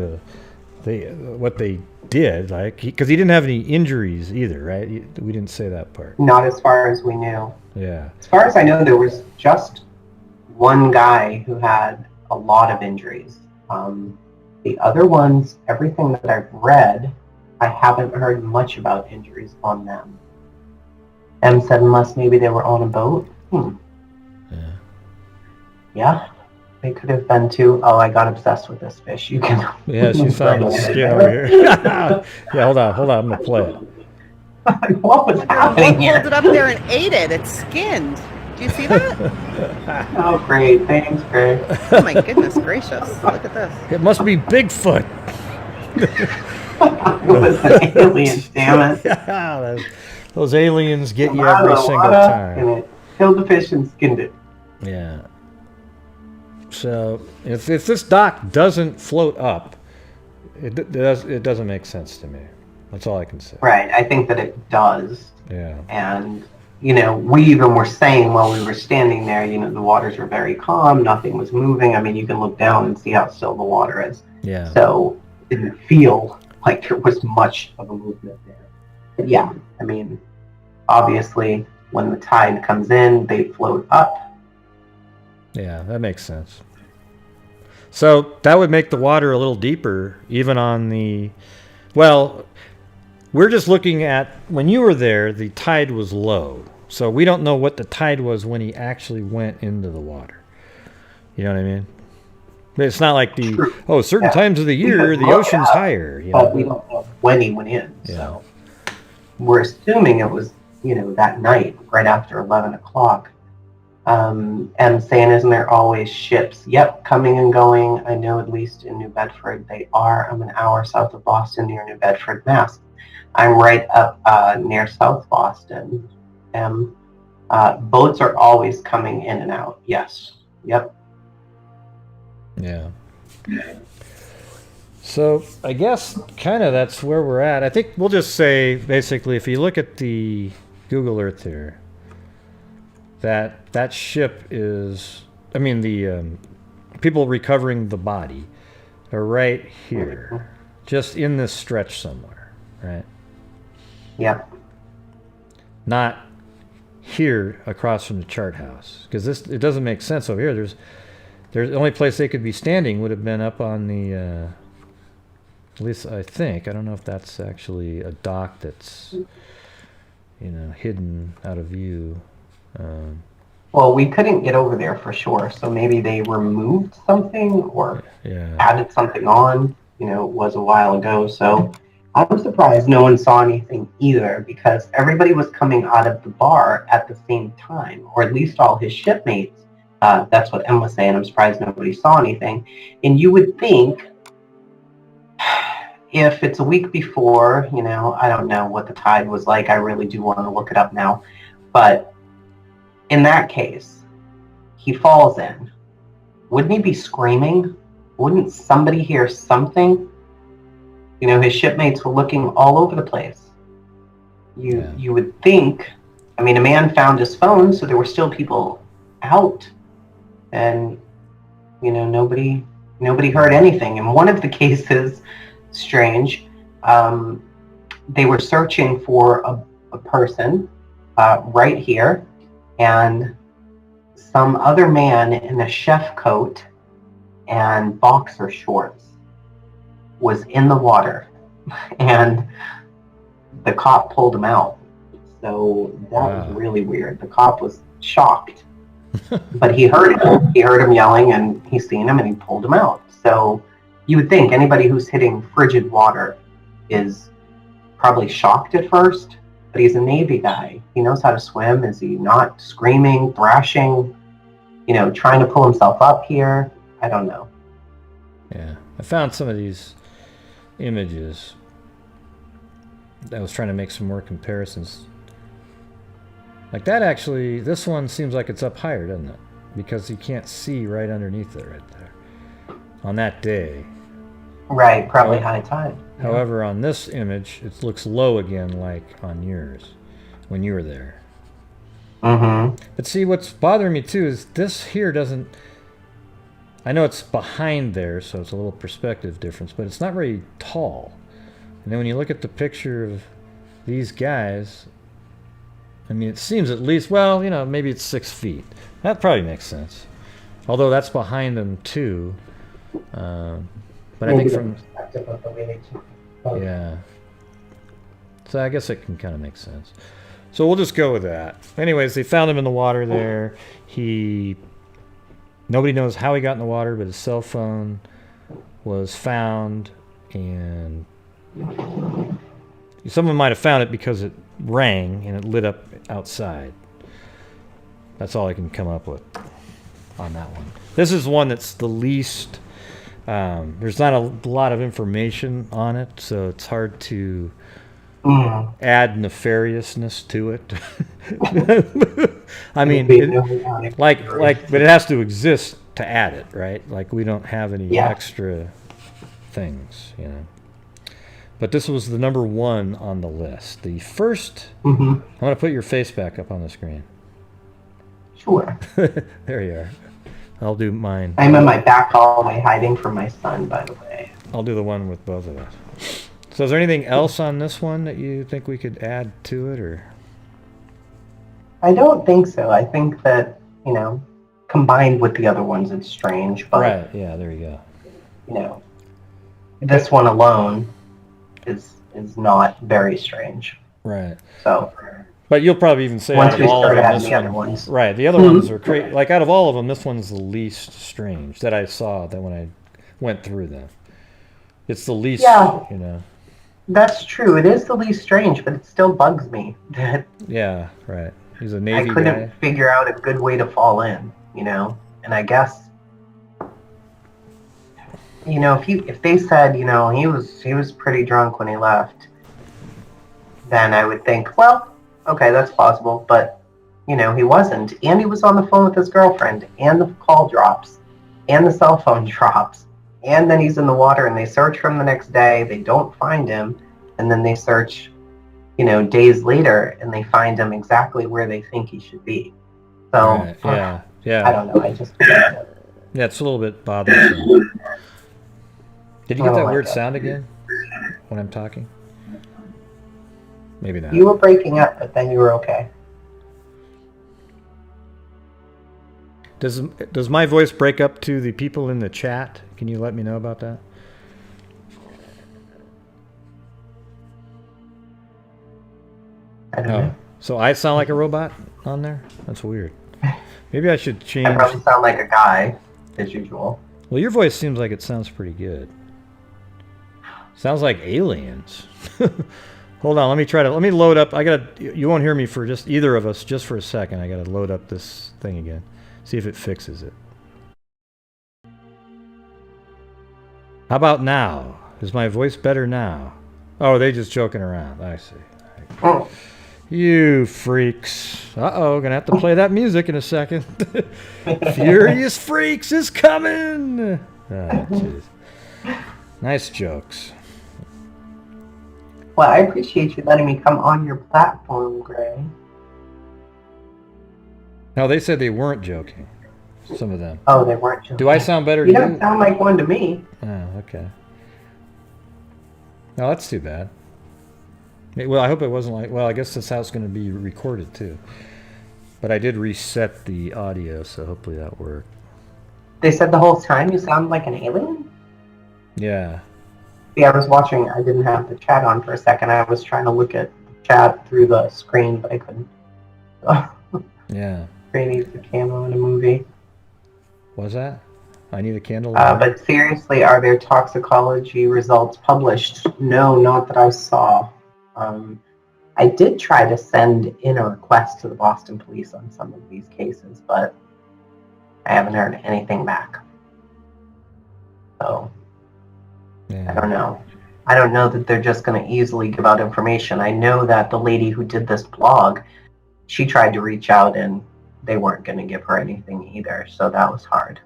they did? Like, because he didn't have any injuries either, right? We didn't say that part. Not as far as we knew. Yeah. As far as I know, there was just one guy who had a lot of injuries. The other ones, everything that I've read, I haven't heard much about injuries on them. Em said unless maybe they were on a boat. Yeah. They could have been too. Oh, I got obsessed with this fish. You can. Yeah, she found the skin over here. Yeah, hold on. I'm gonna play it. What was happening here? Pulled it up there and ate it. It's skinned. Do you see that? Oh, great. Thanks, Gray. Oh my goodness gracious! Look at this. It must be Bigfoot. It was an alien, damn it. Yeah, those aliens get you every single time. And it killed the fish and skinned it. Yeah. So if this dock doesn't float up, it doesn't make sense to me. That's all I can say. Right. I think that it does. Yeah. And we even were saying while we were standing there, the waters were very calm. Nothing was moving. I mean, you can look down and see how still the water is. Yeah. So it didn't feel like there was much of a movement there. But yeah, I mean, obviously, when the tide comes in, they float up. Yeah, that makes sense. So that would make the water a little deeper, even on the... Well, we're just looking at... When you were there, the tide was low. So we don't know what the tide was when he actually went into the water. You know what I mean? But it's not like certain times of the year, the ocean's higher. But we don't know when he went in. Yeah. So we're assuming it was, that night, right after 11 o'clock. And saying, isn't there always ships? Yep, coming and going. I know at least in New Bedford they are. I'm an hour south of Boston near New Bedford, Mass. I'm right up near South Boston. Boats are always coming in and out. Yes. Yep. Yeah. So I guess kind of that's where we're at. I think we'll just say, basically, if you look at the Google Earth here, that ship is, the people recovering the body are right here, just in this stretch somewhere, right? Yep. Not here across from the chart house, because it doesn't make sense over here. There's the only place they could be standing would have been up on the, at least I think, I don't know if that's actually a dock that's, hidden out of view. Well, we couldn't get over there for sure, so maybe they removed something or added something on. It was a while ago, so I'm surprised no one saw anything either, because everybody was coming out of the bar at the same time, or at least all his shipmates. That's what Em was saying. I'm surprised nobody saw anything. And you would think, if it's a week before, I don't know what the tide was like. I really do want to look it up now. But in that case, he falls in. Wouldn't he be screaming? Wouldn't somebody hear something? You know, his shipmates were looking all over the place. You would think, I mean, a man found his phone, so there were still people out, and you know, nobody heard anything. In one of the cases, strange, they were searching for a person right here, and some other man in a chef coat and boxer shorts was in the water, and the cop pulled him out. So that was really weird. The cop was shocked, but he heard him. He heard him yelling, and he seen him, and he pulled him out. So you would think anybody who's hitting frigid water is probably shocked at first, but he's a Navy guy. He knows how to swim. Is he not screaming, thrashing, you know, trying to pull himself up here? I don't know. Yeah, I found some of these images. I was trying to make some more comparisons. Like that actually, this one seems like it's up higher, doesn't it? Because you can't see right underneath it right there. On that day. Right, probably high tide. However, on this image, it looks low again like on yours when you were there. Mm-hmm. But see, what's bothering me too is this here doesn't... I know it's behind there, so it's a little perspective difference, but it's not very tall. And then when you look at the picture of these guys, I mean, it seems at least, well, you know, maybe it's 6 feet. That probably makes sense. Although that's behind them too. But I think from... Yeah. So I guess it can kind of make sense. So we'll just go with that. Anyways, they found him in the water there. Nobody knows how he got in the water, but his cell phone was found, and someone might have found it because it rang and it lit up outside. That's all I can come up with on that one. This is one that's the least... there's not a lot of information on it, so it's hard to add nefariousness to it. I mean, but it has to exist to add it, right? Like we don't have any extra things, you know. But this was the number 1 on the list. The first, I'm going to put your face back up on the screen. Sure. There you are. I'll do mine. I'm in my back hallway hiding from my son, by the way. I'll do the one with both of us. So is there anything else on this one that you think we could add to it, or? I don't think so. I think that, you know, combined with the other ones, it's strange. But, right, yeah, there you go. You know, this one alone is not very strange. Right. So... But you'll probably even say once out we of all of start them, adding the other ones. Right, the other ones are crazy. Like out of all of them, this one's the least strange that I saw that when I went through them. It's the least, you know. That's true. It is the least strange, but it still bugs me that yeah, right. He's a Navy guy. I couldn't figure out a good way to fall in, you know. And I guess, you know, if they said, you know, he was pretty drunk when he left, then I would think, well, okay, that's possible, but, you know, he wasn't. And he was on the phone with his girlfriend, and the call drops, and the cell phone drops, and then he's in the water, and they search for him the next day, they don't find him, and then they search, you know, days later, and they find him exactly where they think he should be. So, right. Yeah. I don't know, I just... Yeah, it's a little bit bothersome. Did you get that weird sound again when I'm talking? Maybe not. You were breaking up, but then you were okay. Does my voice break up to the people in the chat? Can you let me know about that? I don't know. So I sound like a robot on there? That's weird. Maybe I should change... I probably sound like a guy, as usual. Well, your voice seems like it sounds pretty good. Sounds like aliens. Hold on, let me load up. You won't hear me for just either of us just for a second. I gotta load up this thing again. See if it fixes it. How about now? Is my voice better now? Oh, they just joking around. I see. Oh. You freaks. Uh-oh, gonna have to play that music in a second. Furious Freaks is coming! Oh, jeez. Nice jokes. Well, I appreciate you letting me come on your platform, Gray. No, they said they weren't joking. Some of them. Oh, they weren't joking. Do I sound better to You you? don't sound like one to me. Oh, okay. No, that's too bad. Well, I hope it wasn't like... Well, I guess this house is going to be recorded, too. But I did reset the audio, so hopefully that worked. They said the whole time you sound like an alien? Yeah. See, I was watching. I didn't have the chat on for a second. I was trying to look at the chat through the screen, but I couldn't. Yeah. Gray needs a camo in a movie. Was that? I need a candle. But seriously, are there toxicology results published? No, not that I saw. I did try to send in a request to the Boston police on some of these cases, but I haven't heard anything back. So, Yeah. I don't know. I don't know that they're just going to easily give out information. I know that the lady who did this blog, she tried to reach out and they weren't going to give her anything either, so that was hard.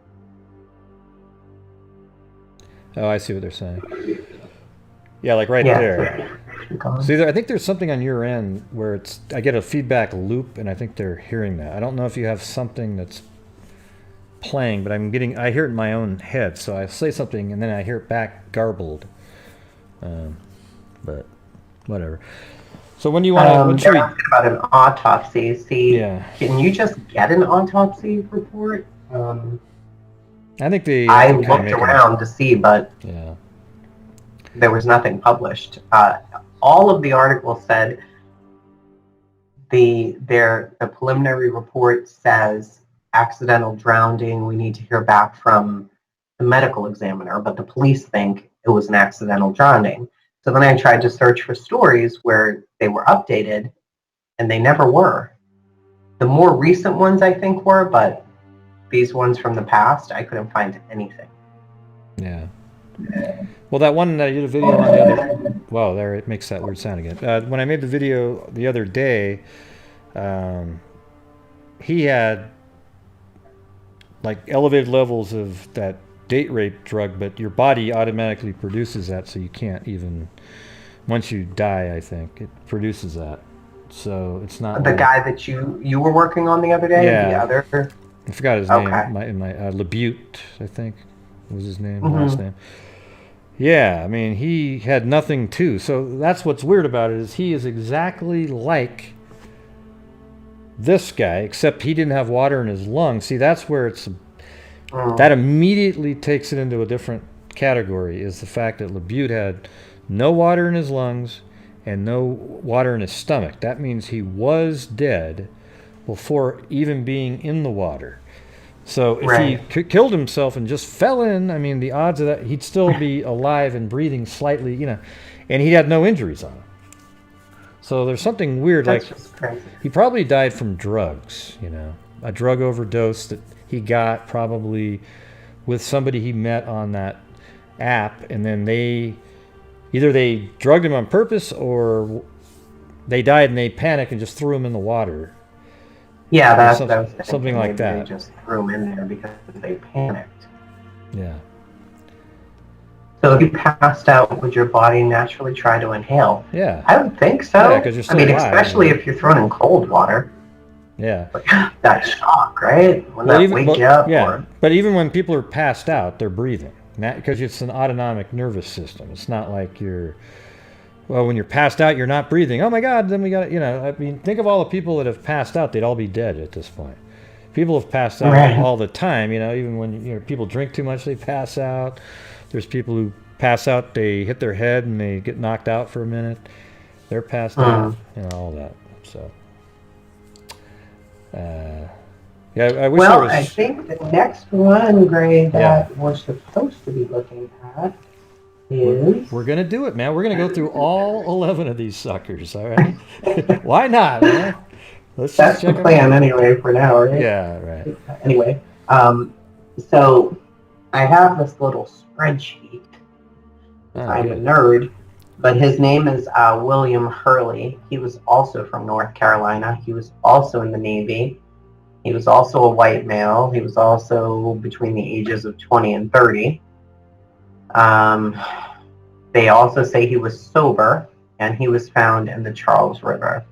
Oh, I see what they're saying. Yeah, like right there. See, I think there's something on your end where I get a feedback loop, and I think they're hearing that. I don't know if you have something that's playing, but I hear it in my own head, so I say something, and then I hear it back garbled. But whatever. So when do you want to... They're asking about an autopsy. See, yeah. Can you just get an autopsy report? I think I looked around to see, but yeah, there was nothing published. All of the articles said the preliminary report says accidental drowning. We need to hear back from the medical examiner, but the police think it was an accidental drowning. So then I tried to search for stories where they were updated, and they never were. The more recent ones I think were, but these ones from the past, I couldn't find anything. Yeah. Well, that one that I did a video on the other... Wow, there, it makes that weird sound again. When I made the video the other day, he had like elevated levels of that date rape drug, but your body automatically produces that, so you can't even... Once you die, I think, it produces that. So it's not... The guy that you were working on the other day? Yeah. The other... I forgot his name. LeBute, I think, was his name, last name. Yeah, I mean, he had nothing too. So that's what's weird about it, is he is exactly like this guy, except he didn't have water in his lungs. See, that's where it's... That immediately takes it into a different category, is the fact that LeBute had no water in his lungs and no water in his stomach. That means he was dead before even being in the water. So if he killed himself and just fell in, I mean, the odds of that, he'd still be alive and breathing slightly, and he had no injuries on him. So there's something weird, That's like just crazy. He probably died from drugs, a drug overdose that he got probably with somebody he met on that app, and then either they drugged him on purpose or they died and they panicked and just threw him in the water. Yeah, that's something like that. They just threw him in there because they panicked. Yeah. So if you passed out, would your body naturally try to inhale? Yeah. I would think so. Yeah, 'cause you're still alive, especially if you're thrown in cold water. Yeah. Like, that shock, right? Wouldn't that wake you up? Yeah. But even when people are passed out, they're breathing. Because it's an autonomic nervous system. It's not like when you're passed out, you're not breathing. Oh my God, then we got I mean, think of all the people that have passed out. They'd all be dead at this point. People have passed out all the time, even when people drink too much, they pass out. There's people who pass out, they hit their head and they get knocked out for a minute. They're passed out, all that. So, yeah, I wish there was... I think the next one, Gray, that we're supposed to be looking at is... We're going to do it, man. We're going to go through all 11 of these suckers, all right? Why not, man? That's the plan anyway for now, right? Yeah, right. Anyway, so I have this little spreadsheet. I'm a nerd, but his name is William Hurley. He was also from North Carolina. He was also in the Navy. He was also a white male. He was also between the ages of 20 and 30. They also say he was sober. and he was found in the Charles River.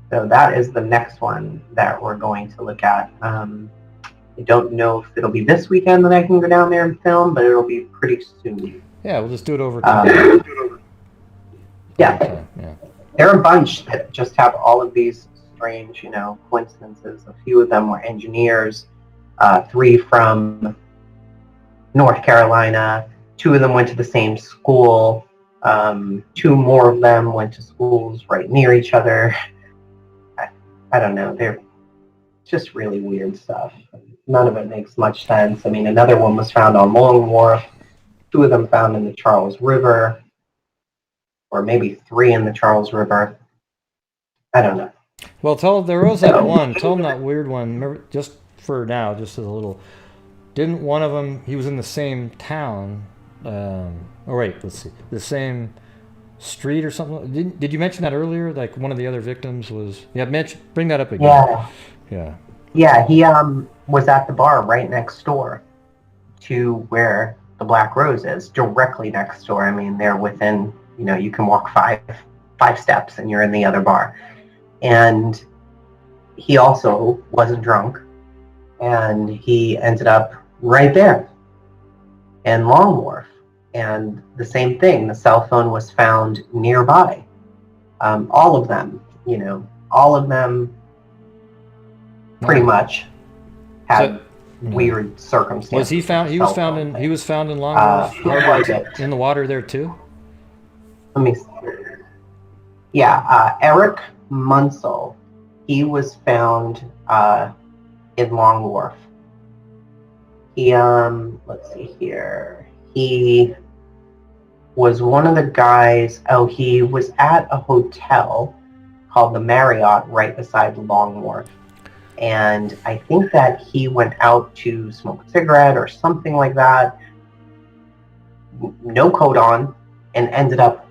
So that is the next one that we're going to look at. I don't know if it'll be this weekend that I can go down there and film, but it'll be pretty soon. Yeah, we'll just do it over time. Yeah. There are a bunch that just have all of these strange, coincidences. A few of them were engineers, 3 from North Carolina, 2 of them went to the same school, 2 more of them went to schools right near each other. I don't know. They're just really weird stuff. None of it makes much sense. I mean, another one was found on Long Wharf, 2 of them found in the Charles River, or maybe 3 in the Charles River. I don't know. Well, there was that one. Tell them that weird one. Remember, just for now, just as a little. Didn't one of them? He was in the same town. Let's see. The same street or something. Did you mention that earlier? Like one of the other victims was. Yeah, bring that up again. Yeah. Yeah. Yeah, he was at the bar right next door to where the Black Rose is, directly next door. I mean, they're within, you can walk five steps and you're in the other bar. And he also wasn't drunk, and he ended up right there in Long Wharf. And the same thing, the cell phone was found nearby. All of them, pretty much had weird circumstances. Was he found? He was found in Long Wharf in the water there too. Let me see. Yeah, Eric Munsell. He was found in Long Wharf. He let's see here. He was one of the guys. Oh, he was at a hotel called the Marriott right beside Long Wharf. And I think that he went out to smoke a cigarette or something like that, no coat on, and ended up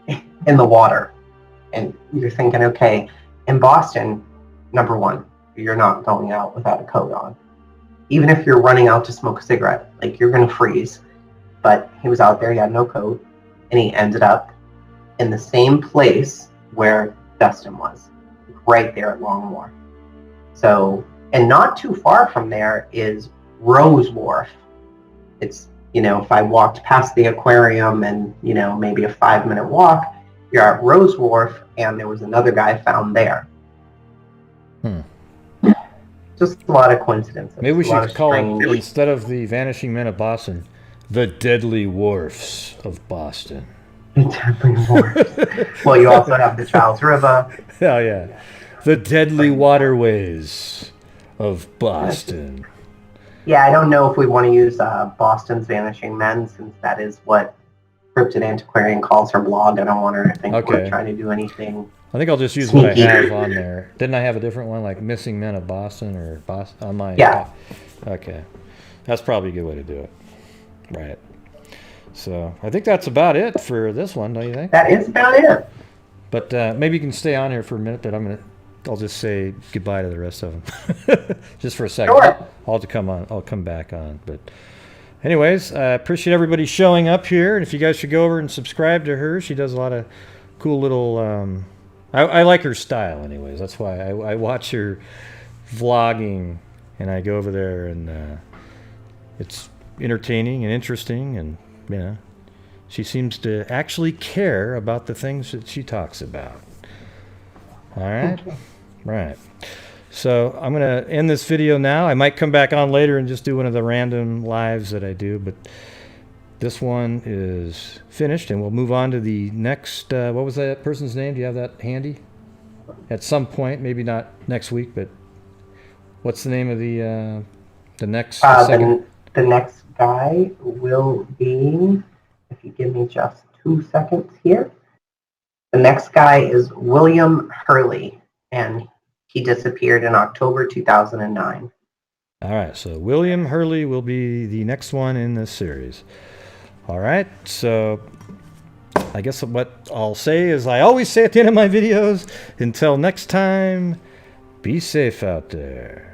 in the water. And you're thinking, okay, in Boston, number one, you're not going out without a coat on. Even if you're running out to smoke a cigarette, like, you're going to freeze. But he was out there, he had no coat, and he ended up in the same place where Dustin was, right there at Long Wharf. So, and not too far from there is Rose Wharf. It's, if I walked past the aquarium and, maybe a 5-minute walk, you're at Rose Wharf, and there was another guy found there. Just a lot of coincidences. Maybe we should call it, instead of the Vanishing Men of Boston, the Deadly Wharfs of Boston. The Deadly Wharfs. Well, you also have the Charles River. Oh, yeah. The Deadly Waterways of Boston. Yeah, I don't know if we want to use Boston's Vanishing Men, since that is what Cryptid Antiquarian calls her blog. I don't want her to think we're trying to do anything. I think I'll just use what I have on there. Didn't I have a different one, like Missing Men of Boston or Boston on my? Yeah. Okay, that's probably a good way to do it. Right. So I think that's about it for this one, don't you think? That is about it. But maybe you can stay on here for a minute. But I'll just say goodbye to the rest of them, just for a second. Sure. I'll come back on. But anyways, I appreciate everybody showing up here. And if you guys should go over and subscribe to her, she does a lot of cool little. I like her style, anyways. That's why I watch her vlogging, and I go over there, and it's entertaining and interesting, and she seems to actually care about the things that she talks about. All right, right. So I'm gonna end this video now. I might come back on later and just do one of the random lives that I do, but this one is finished, and we'll move on to the next. What was that person's name? Do you have that handy? At some point, maybe not next week, but what's the name of the next? The next guy will be, if you give me just 2 seconds here. The next guy is William Hurley, and he disappeared in October 2009. All right, so William Hurley will be the next one in this series. All right, so I guess what I'll say is I always say at the end of my videos, until next time, be safe out there.